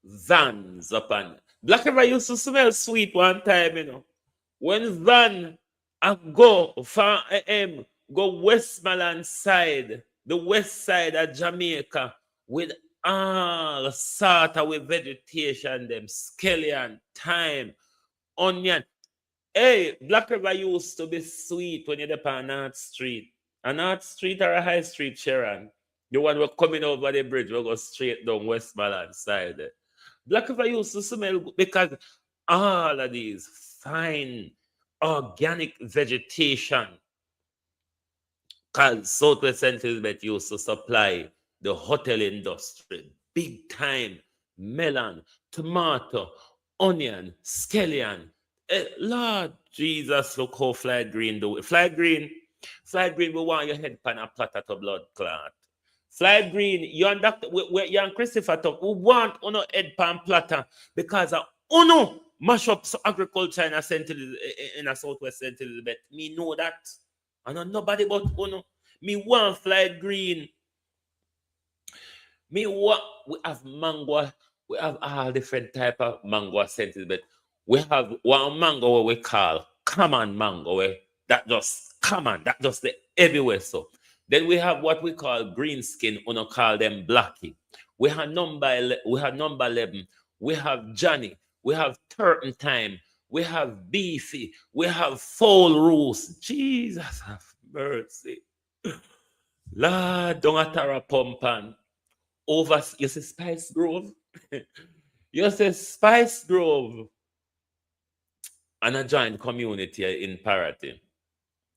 vans upon Black River used to smell sweet one time, you know. When van go far go Westmoreland side, the west side of Jamaica, with all sort of with vegetation, them scallion, thyme, onion. Hey, Black River used to be sweet when you're on North Street. A North Street or a High Street, Sharon. The one we're coming over the bridge, we'll go straight down Westmoreland side. Black River used to smell because all of these fine organic vegetation, because Southwest St. Elizabeth used to supply the hotel industry, big time, melon, tomato, onion, scallion. Lord Jesus, look how Fly Green do it. Fly Green, we want your head pan a platter to blood clot. Fly Green, you and Dr. You and Christopher talk. We want uno head pan platter because uno mash up agriculture in a Southwest St. Elizabeth. Me know that. I know nobody but uno. Me want Fly Green. We have mango. We have all different type of mango St. Elizabeth. We have one mango what we call common mango. That just common. That just the everywhere so. Then we have what we call green skin, we don't call them blackie. We have number 11. We have Johnny. We have turpentine. We have beefy. We have foul roost. Jesus have mercy. Lord, don't atara pumpan. Over, you say Spice Grove? You say Spice Grove. And a giant community in Parity.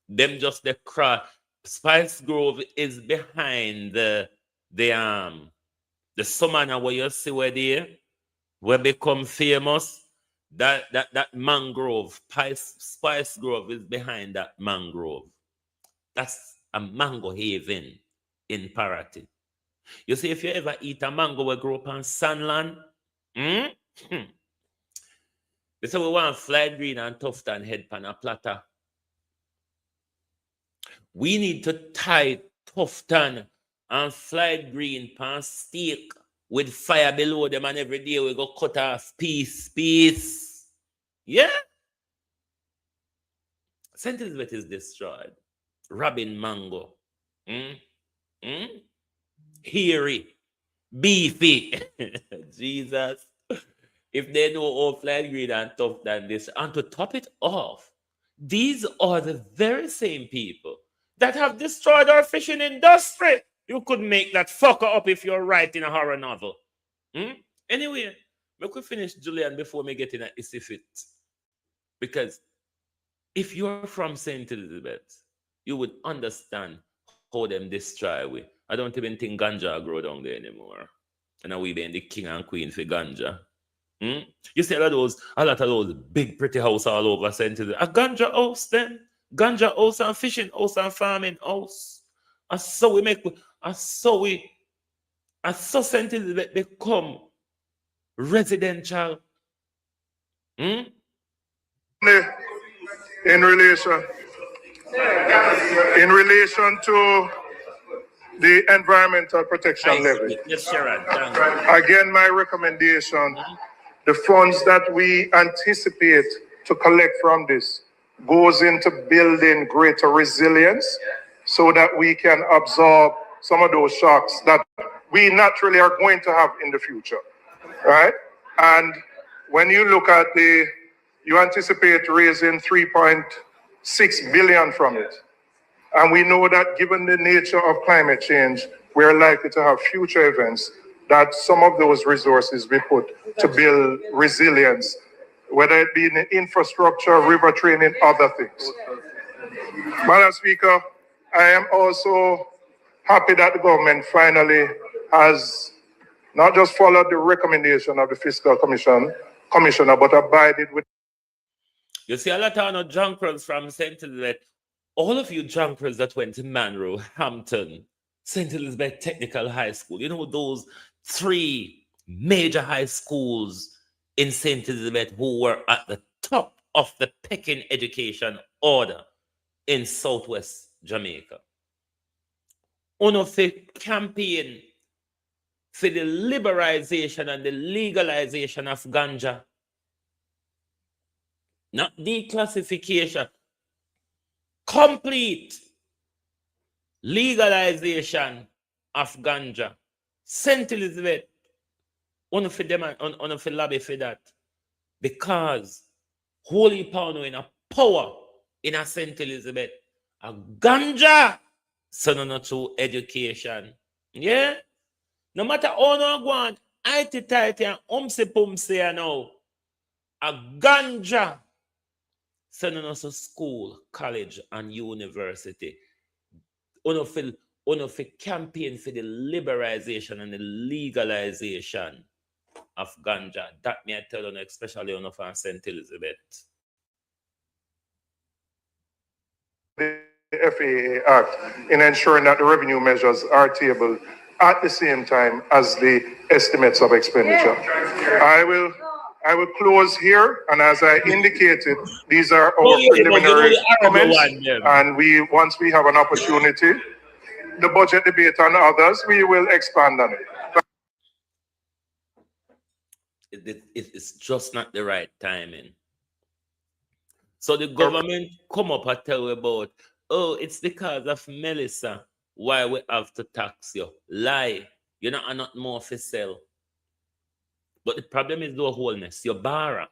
Them just the crack. Spice Grove is behind the summer where you see where they become famous. That mangrove, Spice Grove is behind that mangrove. That's a mango haven in Parity. You see, if you ever eat a mango we grow up on Sunland, they say we want Fly Green and Tufton head pan a platter. We need to tie Tufton and Fly Green pan steak with fire below them, and every day we go cut off piece. Yeah. St. Elizabeth is destroyed. Robin mango. Hairy. Beefy. Jesus. If they know all Fly Green and Tufton this, and to top it off, these are the very same people that have destroyed our fishing industry. You could make that fucker up if you're writing a horror novel. Anyway, we could finish Julian before we get in a issue fit. Because if you're from St. Elizabeth, you would understand how them destroy we. I don't even think ganja grow down there anymore. And we being the king and queen for ganja. You see a lot of those big pretty house all over St. Elizabeth. A ganja house then. Ganja house and fishing house and farming house. And so we As so St. Elizabeth become residential. In relation to the environmental protection levy. Yes, Sharon. Thank you. Again, my recommendation, the funds that we anticipate to collect from this goes into building greater resilience so that we can absorb some of those shocks that we naturally are going to have in the future, right? And when you look at you anticipate raising 3.6 billion from it. And we know that given the nature of climate change, we're likely to have future events that some of those resources we put to build resilience, whether it be in the infrastructure, river training, other things. Madam Speaker, I am also happy that the government finally has not just followed the recommendation of the Fiscal Commissioner, but abided with. You see a lot of junkers from St. Elizabeth. All of you junkers that went to Monroe, Hampton, St. Elizabeth Technical High School, you know, those 3 major high schools in St. Elizabeth who were at the top of the pecking education order in Southwest Jamaica. One of the campaign for the liberalization and the legalization of ganja, not declassification, complete legalization of ganja. St. Elizabeth, one of the lobby for that, because holy power in a power in a St. Elizabeth, a ganja, so no to education. Yeah? No matter how no go on, IT tighty and pumsy now, a ganja, so no to school, college, and university. One of the campaign for the liberalization and the legalization of ganja. That may I tell you, especially on of St. Elizabeth. The FAA Act in ensuring that the revenue measures are tabled at the same time as the estimates of expenditure. I will close here, and as I indicated, these are our preliminary comments, and once we have an opportunity, the budget debate and others, we will expand on it. It's just not the right timing. So the government come up and tell you about, oh, it's because of Melissa why we have to tax you. Lie. You're not more for sell. But the problem is the wholeness. You borrow.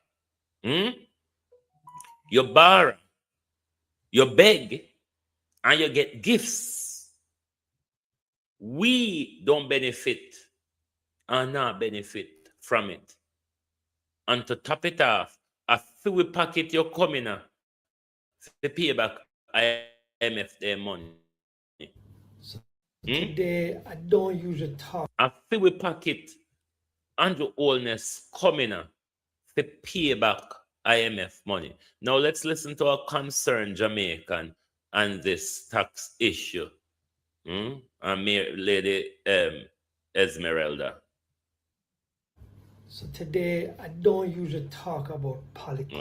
You borrow. You beg. And you get gifts. We don't benefit and not benefit from it. And to top it off, a few packet you're coming to pay back IMF their money. So today, I don't usually talk. A few packet Andrew Olness coming to pay back IMF money. Now let's listen to a concerned Jamaican and this tax issue. And Lady Esmeralda. So today, I don't usually talk about politics.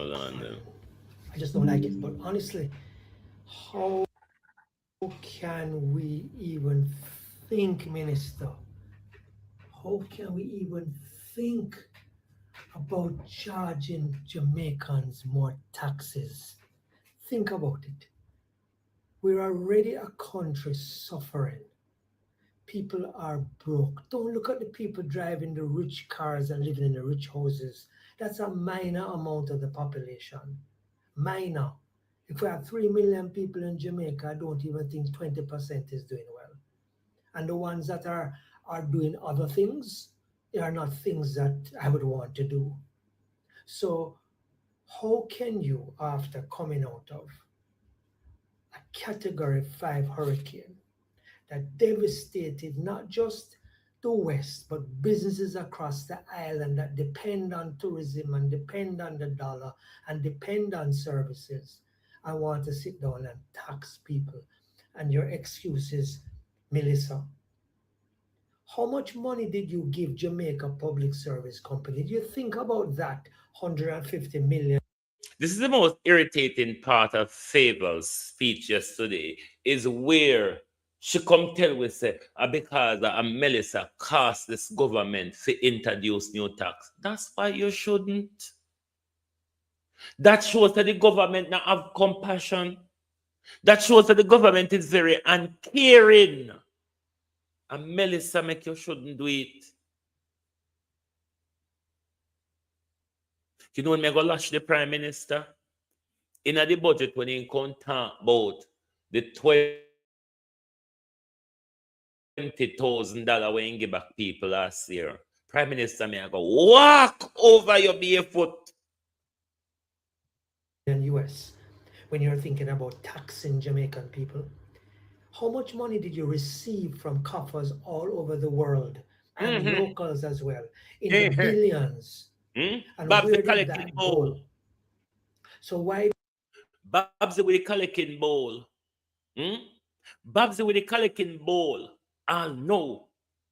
I just don't like it. But honestly, how can we even think, Minister? How can we even think about charging Jamaicans more taxes? Think about it. We're already a country suffering. People are broke. Don't look at the people driving the rich cars and living in the rich houses. That's a minor amount of the population. Minor. If we have 3 million people in Jamaica, I don't even think 20% is doing well. And the ones that are doing other things, they are not things that I would want to do. So how can you, after coming out of a Category 5 hurricane that devastated not just the West, but businesses across the island that depend on tourism and depend on the dollar and depend on services, I want to sit down and tax people? And your excuse is, Melissa, How much money did you give Jamaica Public Service Company? Do you think about that? 150 million. This is the most irritating part of Fable's speech yesterday, is where she come tell we say, because Melissa cost this government to introduce new tax. That's why you shouldn't. That shows that the government now have compassion. That shows that the government is very uncaring. And Melissa make you shouldn't do it. You know when me go lash the Prime Minister? In the budget when he come talk about the $20,000 when he give back people last year, Prime Minister me I go walk over your barefoot. In US, when you're thinking about taxing Jamaican people, how much money did you receive from coffers all over the world and locals as well, in the billions? And Babs where the did that go? So why? Babs with the collecting bowl. Babs with the collecting bowl. I'll know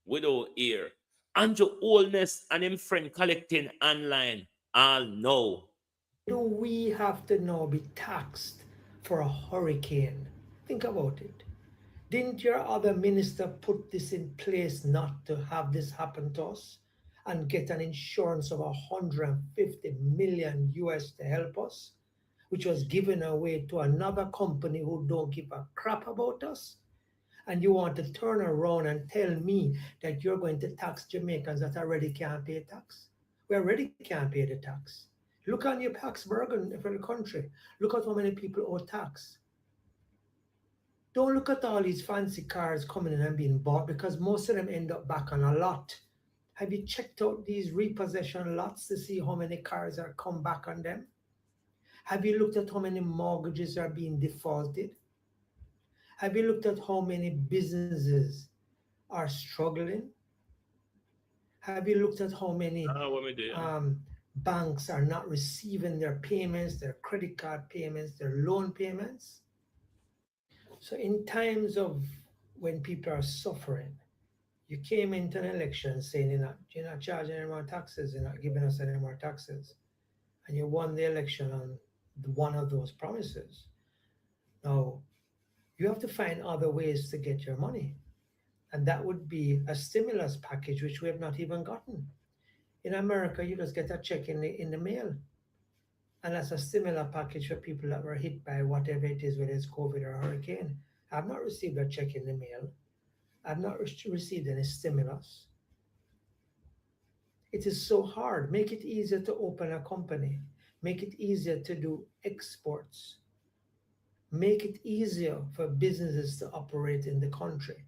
without ear. Andrew Oldness and him friend collecting online. I'll know. Do we have to now be taxed for a hurricane? Think about it. Didn't your other minister put this in place not to have this happen to us and get an insurance of 150 million US to help us, which was given away to another company who don't give a crap about us? And you want to turn around and tell me that you're going to tax Jamaicans that already can't pay tax? We already can't pay the tax. Look on your tax burden for the country. Look at how many people owe tax. Don't look at all these fancy cars coming in and being bought, because most of them end up back on a lot. Have you checked out these repossession lots to see how many cars are come back on them? Have you looked at how many mortgages are being defaulted? Have you looked at how many businesses are struggling? Have you looked at how many banks are not receiving their payments, their credit card payments, their loan payments? So in times of when people are suffering, you came into an election saying you're not charging any more taxes, you're not giving us any more taxes, and you won the election on one of those promises. Now, you have to find other ways to get your money. And that would be a stimulus package, which we have not even gotten. In America, you just get a check in the mail. And that's a stimulus package for people that were hit by whatever it is, whether it's COVID or hurricane. I've not received a check in the mail. I've not received any stimulus. It is so hard. Make it easier to open a company. Make it easier to do exports. Make it easier for businesses to operate in the country.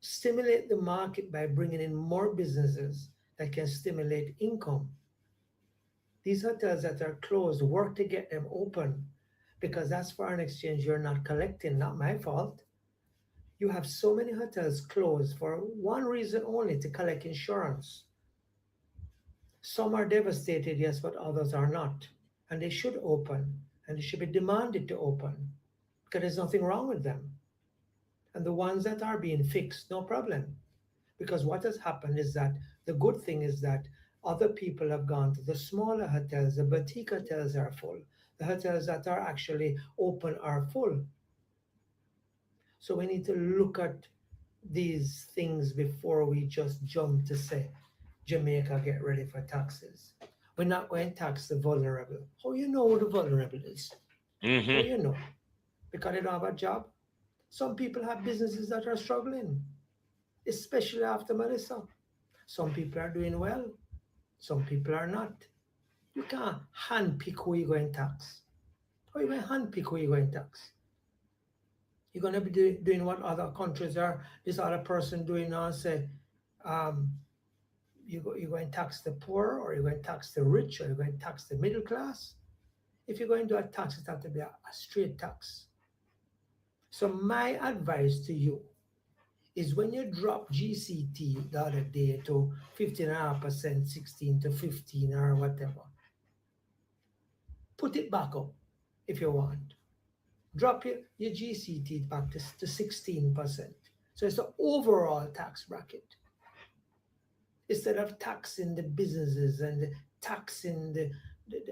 Stimulate the market by bringing in more businesses that can stimulate income. These hotels that are closed, work to get them open, because that's foreign exchange you're not collecting, not my fault. You have so many hotels closed for one reason only, to collect insurance. Some are devastated, yes, but others are not. And they should open, and they should be demanded to open, because there's nothing wrong with them. And the ones that are being fixed, no problem. Because what has happened is that the good thing is that other people have gone to the smaller hotels. The boutique hotels are full. The hotels that are actually open are full. So we need to look at these things before we just jump to say, Jamaica, get ready for taxes. We're not going to tax the vulnerable. How you know who the vulnerable is? How you know? Because they don't have a job. Some people have businesses that are struggling, especially after Melissa. Some people are doing well. Some people are not. You can't handpick who you're going to tax. How are you going to handpick who you're going to tax? You're going to be doing what other countries are, this other person doing now, and say, you're going to tax the poor, or you're going to tax the rich, or you're going to tax the middle class. If you're going to do a tax, it has to be a straight tax. So my advice to you is, when you drop GCT the other day to 15.5%, 16 to 15 or whatever, put it back up if you want. Drop your GCT back to 16%. So it's the overall tax bracket. Instead of taxing the businesses and taxing the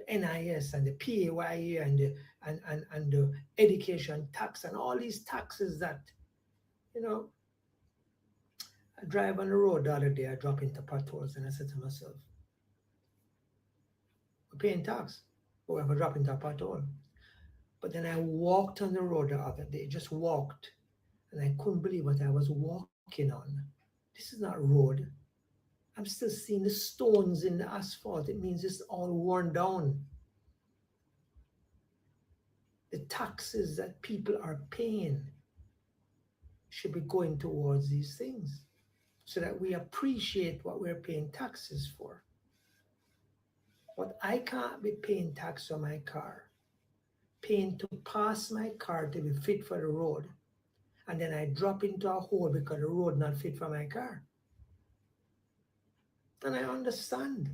NIS and the PAYE and the education tax and all these taxes that, you know, I drive on the road the other day, I drop into potholes and I said to myself, we're paying tax, but we have a drop into a pothole. But then I walked on the road the other day, just walked, and I couldn't believe what I was walking on. This is not road. I'm still seeing the stones in the asphalt. It means it's all worn down. The taxes that people are paying should be going towards these things so that we appreciate what we're paying taxes for. But I can't be paying tax on my car, paying to pass my car to be fit for the road, and then I drop into a hole because the road not fit for my car. And I understand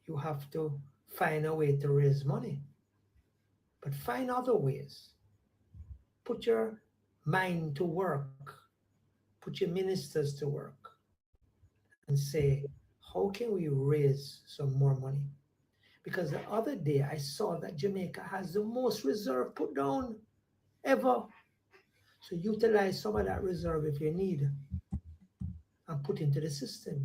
you have to find a way to raise money, but find other ways. Put your mind to work, put your ministers to work, and say, how can we raise some more money? Because the other day I saw that Jamaica has the most reserve put down ever. So utilize some of that reserve if you need and put into the system.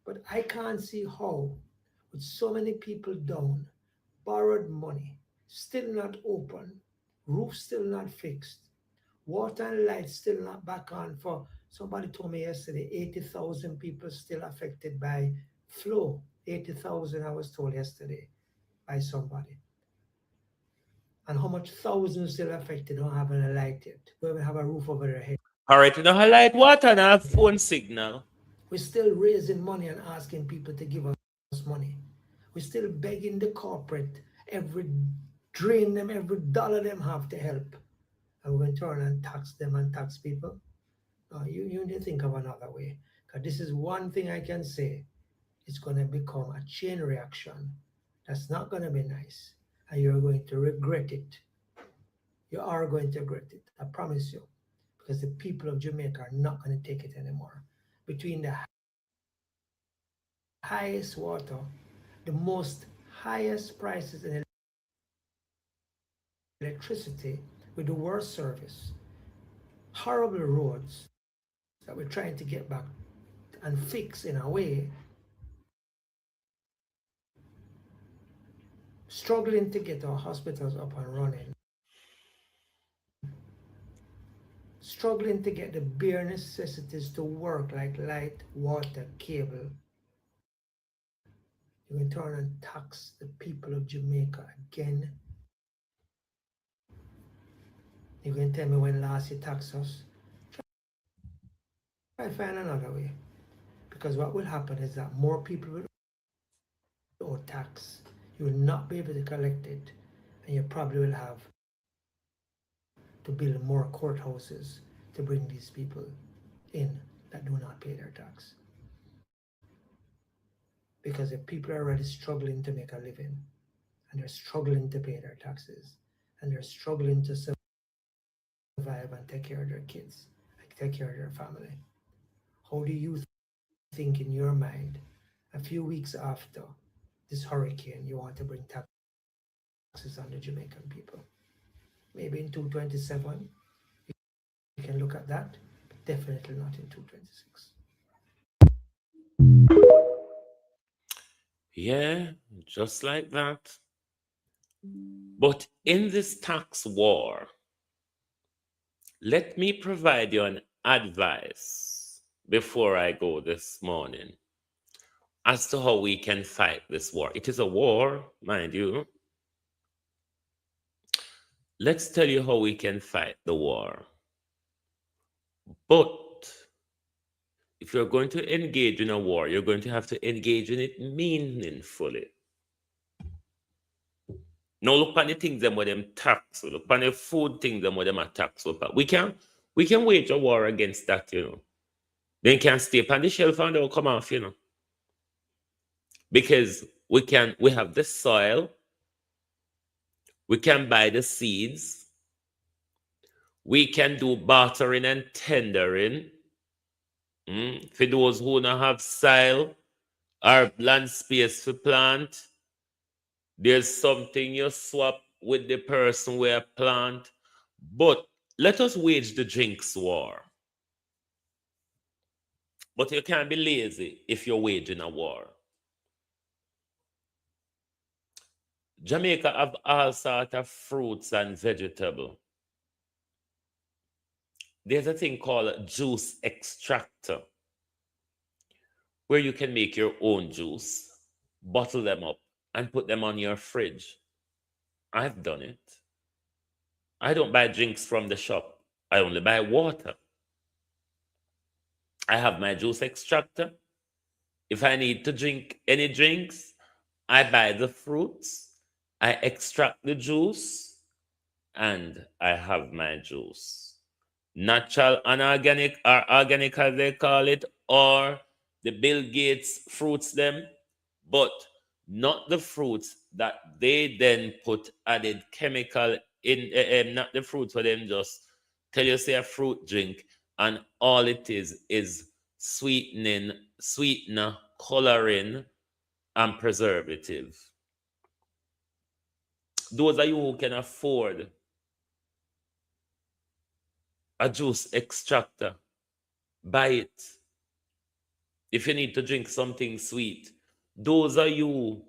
But I can't see how, with so many people down, borrowed money, still not open, roof still not fixed, water and light still not back on for, somebody told me yesterday, 80,000 people still affected by flow. 80,000 I was told yesterday by somebody. And how much thousands still affected don't have a light yet, don't even have a roof over their head. All right, you know, I light water and I have phone signal. We're still raising money and asking people to give us money. We're still begging the corporate, drain them every dollar them have to help. And we're going to turn and tax them and tax people. No, you need to think of another way. Because this is one thing I can say. It's going to become a chain reaction. That's not going to be nice. And you're going to regret it. You are going to regret it. I promise you. Because the people of Jamaica are not going to take it anymore. Between the highest water, the most highest prices in electricity, with the worst service, horrible roads that we're trying to get back and fix in a way, struggling to get our hospitals up and running, struggling to get the bare necessities to work like light, water, cable. You can turn and tax the people of Jamaica again. You can tell me when last you taxed us. Try to find another way. Because what will happen is that more people will owe tax. You will not be able to collect it. And you probably will have to build more courthouses to bring these people in that do not pay their tax. Because the people are already struggling to make a living, and they're struggling to pay their taxes, and they're struggling to survive and take care of their kids, and take care of their family. How do you think in your mind, a few weeks after this hurricane, you want to bring taxes on the Jamaican people? Maybe in 227, you can look at that, but definitely not in 226. Yeah, just like that. But in this tax war, let me provide you an advice before I go this morning as to how we can fight this war. It is a war, mind you. Let's tell you how we can fight the war. But if you're going to engage in a war, you're going to have to engage in it meaningfully. Now look at the things them with them tax. Look at the food things them with them tax. We can wage a war against that, you know. They can stay on the shelf and they'll come off, you know. Because we have the soil, we can buy the seeds, We can do bartering and tendering. For those who don't have soil or land space for plant, there's something you swap with the person where plant. But let us wage the drinks war. But you can't be lazy if you're waging a war. Jamaica have all sorts of fruits and vegetables. There's a thing called juice extractor, where you can make your own juice, bottle them up, and put them on your fridge. I've done it. I don't buy drinks from the shop. I only buy water. I have my juice extractor. If I need to drink any drinks, I buy the fruits, I extract the juice, and I have my juice. Natural, unorganic, or organic as they call it, or the Bill Gates fruits them, but not the fruits that they then put added chemical in, not the fruits for them just tell you say a fruit drink, and all it is sweetening, sweetener, coloring, and preservative. Those of you who can afford a juice extractor, buy it. If you need to drink something sweet, those of you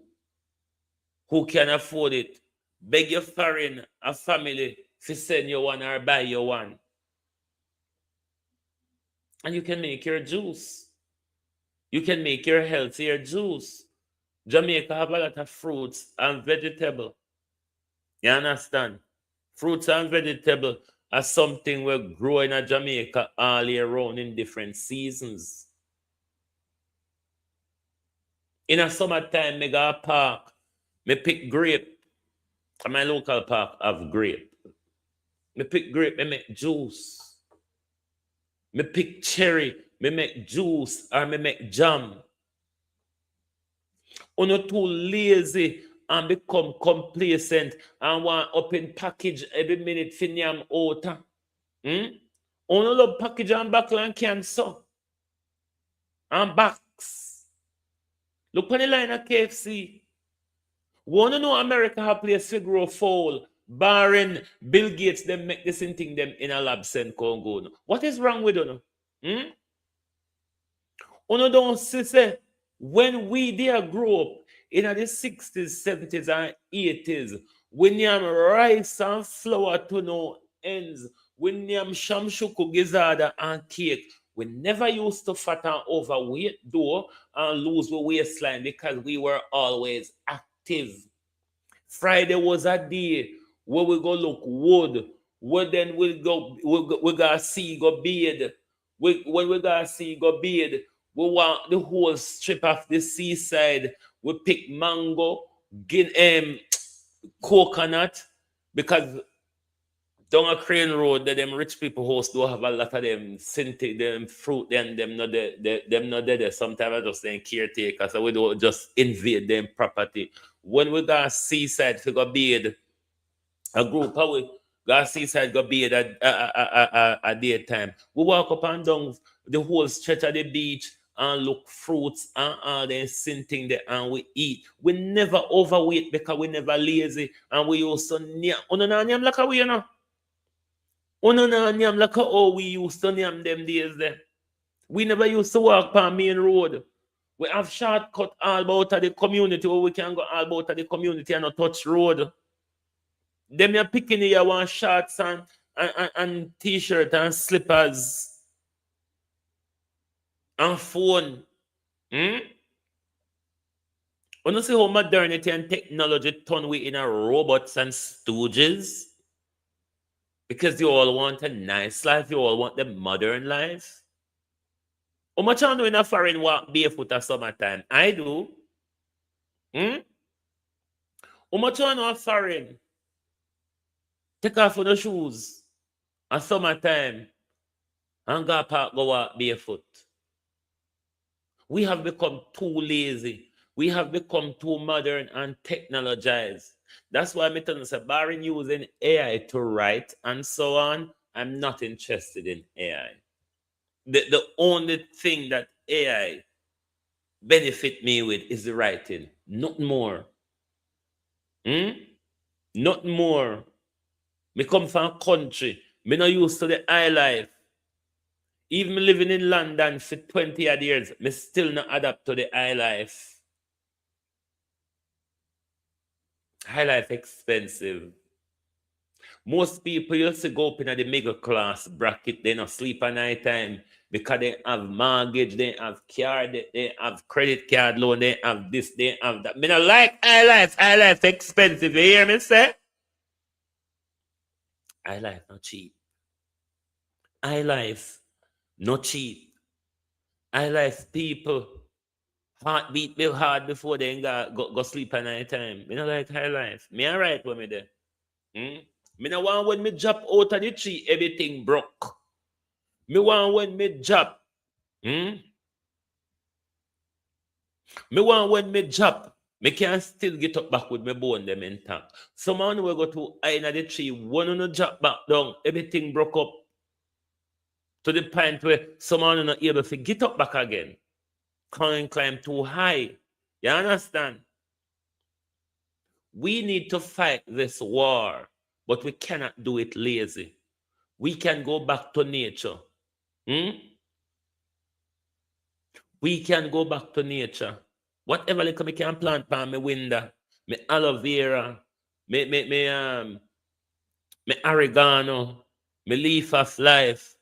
who can afford it, beg your foreign a family to send you one or buy you one. And you can make your juice. You can make your healthier juice. Jamaica have a lot of fruits and vegetables. You understand? Fruits and vegetables are something we grow in Jamaica all year round in different seasons. In a summertime, me go a park, me pick grape. And my local park have grape. Me pick grape, me make juice. Me pick cherry, me make juice or me make jam. Uno too lazy and become complacent and want open package every minute for nyam outa. Uno love package and back and cancer. And backs. Look on the line of KFC. Wanna know America have place to grow fowl, barring Bill Gates them make this thing them in a lab send Congo. What is wrong with you? Uno don't see say when we there grow up in the 60s, 70s, and 80s, when yam rice and flour to no ends, when yam shamshuku gizzard and cake, we never used to fat and overweight though and lose the waistline because we were always active. Friday was a day where we go look wood, where then we go see go bathe. When we go see go bathe, we want the whole strip of the seaside. We pick mango, coconut, because down a Crane Road, them rich people house do have a lot of them synthetic, them fruit, them not there. Sometimes I just saying caretaker, so we don't just invade them property. When we go seaside to go bathe, a group of we go seaside go bathe at daytime. We walk up and down the whole stretch of the beach and look fruits and all them thing there and we eat. We never overweight because we never lazy and we also nyam like a we, you know. Nyam like how we used to nyam them days there. We never used to walk on main road. We have shortcut all about the community where we can go all about the community and not touch road. Them you picking here one shorts and t-shirt and slippers and phone. You see how modernity and technology turn we in a robots and stooges? Because you all want a nice life, you all want the modern life. How much I know in a foreign walk barefoot at summertime? I do. How much I know a foreign take off the shoes at summertime and go park go walk barefoot? We have become too lazy. We have become too modern and technologized. That's why I'm telling you, barring using AI to write and so on, I'm not interested in AI. The only thing that AI benefit me with is the writing. Nothing more. Nothing more. Me come from a country. Me not used to the high life. Even me living in London for 20 odd years, me still not adapt to the high life. High life expensive. Most people used to go up in the middle class bracket, they not sleep at night time because they have mortgage, they have car, they have credit card loan, they have this, they have that. Me not like high life expensive. You hear me say? High life not cheap. High life not cheap. High life people heartbeat real hard before they go sleep at night time. Me not like high life. Me alright when me there. Me no want when me drop out of the tree, everything broke. Me want when me drop. Me want when me drop, me can still get up back with my bone them intact. Someone will go to high in the tree, one on the drop back down, everything broke up. To the point where someone is not able to get up back again. Can't climb too high. You understand? We need to fight this war, but we cannot do it lazy. We can go back to nature. We can go back to nature. Whatever like me can plant on my window, me aloe vera, me oregano, me leaf of life.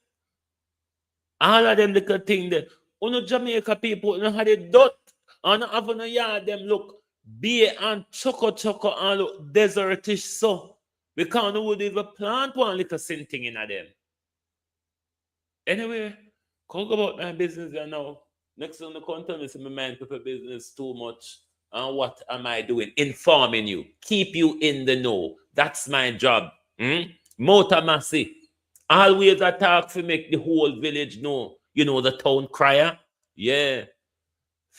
All of them little things there. Uno Jamaica people, no had it dot. And have no yard them look bare and choco and look desertish so. Because no would even plant one little thing in them. Anyway, talk about my business now. Next on the content is my mind people business too much. And what am I doing? Informing you. Keep you in the know. That's my job. Motor Massey. Always attack to make the whole village know. You know the town crier? Yeah.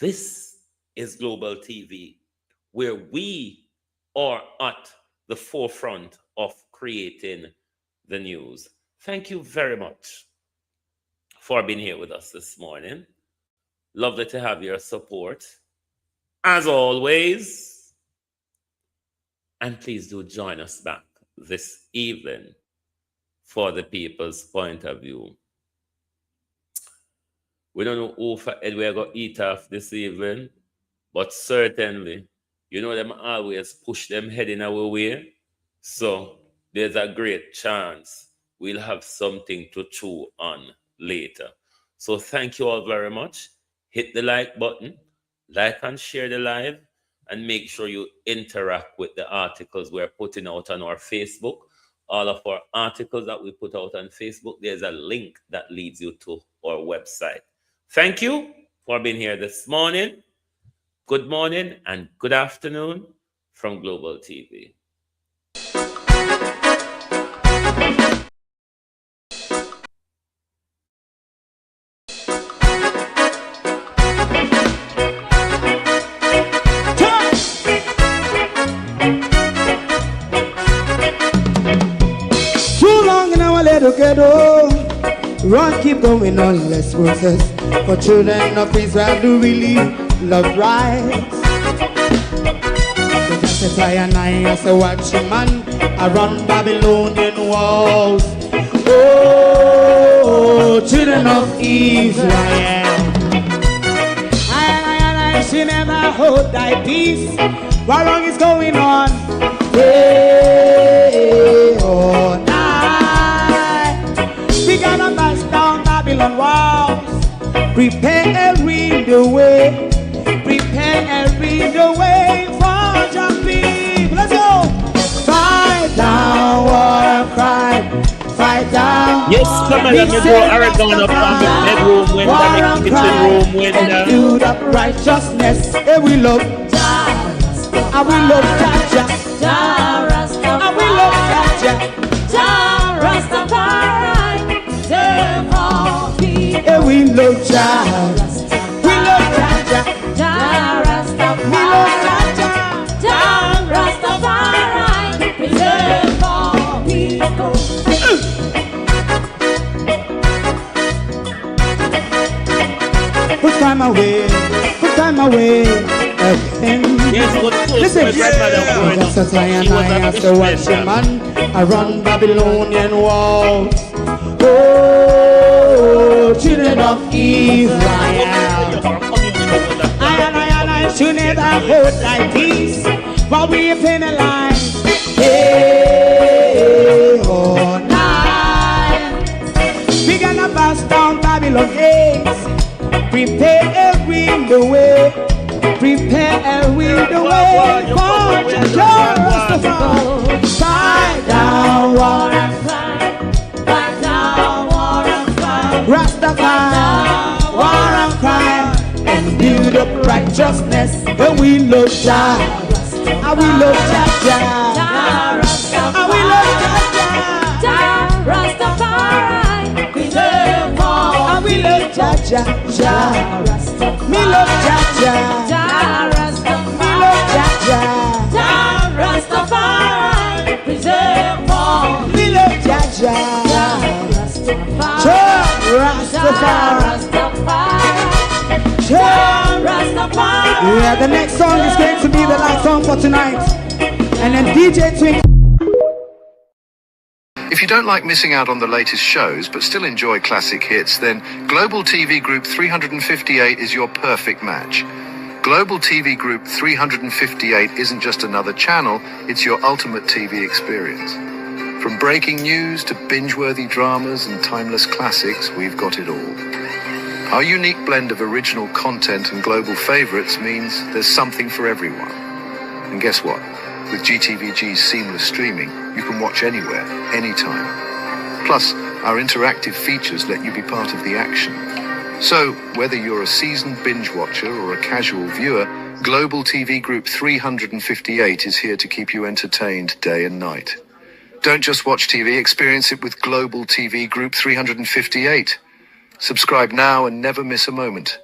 This is Global TV, where we are at the forefront of creating the news. Thank you very much for being here with us this morning. Lovely to have your support, as always. And please do join us back this evening for the people's point of view. We don't know who for Ed we're going to eat off this evening, but certainly, you know them always push them head in our way. So there's a great chance we'll have something to chew on later. So thank you all very much. Hit the like button, like and share the live, and make sure you interact with the articles we're putting out on our Facebook. All of our articles that we put out on Facebook, there's a link that leads you to our website. Thank you for being here this morning. Good morning and good afternoon from Global TV. Together, run, keep going on, let's process. For children of Israel do really love rights. So just as I and I as a watching man, I run Babylonian walls. Oh, children of Israel, I should never hold thy peace. What wrong is going on? Hey, oh, we gotta bust down Babylon walls. Preparing the way. Preparing the way for your people. Let's go. Fight down war crime. Fight down. Yes, come on, let me go Oregon up on the bedroom window, the kitchen room window. And build up righteousness. And we love Jah. And we love Jah. And we love Jah. Jah Rastafari. And we love Jah. We love Jah. Jah Rastafari. We love Jah. Jah Rastafari. Preserve our people. put time away again. Yes, Listen, my grandmother growing up, just as I and she was I a have to watch Christian a man around Babylonian walls. Oh, children of Israel, I should never hold thy peace while we penalize. Hey, oh, night. We gonna pass down Babylon gates. Prepare the way. Prepare the way for Jerusalem. Fight down war and fight down war and fight. Rastafari, war and crime, and build up righteousness. And we love Jah, and we love Jah. And we love Jah, Rastafari, preserve all. And we love Jah. Me love Jah, me love Jah, Rastafari, preserve all. Me love Jah, Rastafari. Yeah, the next song is going to be the last song for tonight, and then DJ Twink. If you don't like missing out on the latest shows but still enjoy classic hits, then Global TV Group 358 is your perfect match. Global TV Group 358 isn't just another channel, it's your ultimate TV experience. From breaking news to binge-worthy dramas and timeless classics, we've got it all. Our unique blend of original content and global favorites means there's something for everyone. And guess what? With GTVG's seamless streaming, you can watch anywhere, anytime. Plus, our interactive features let you be part of the action. So, whether you're a seasoned binge watcher or a casual viewer, Global TV Group 358 is here to keep you entertained day and night. Don't just watch TV, experience it with Global TV Group 358. Subscribe now and never miss a moment.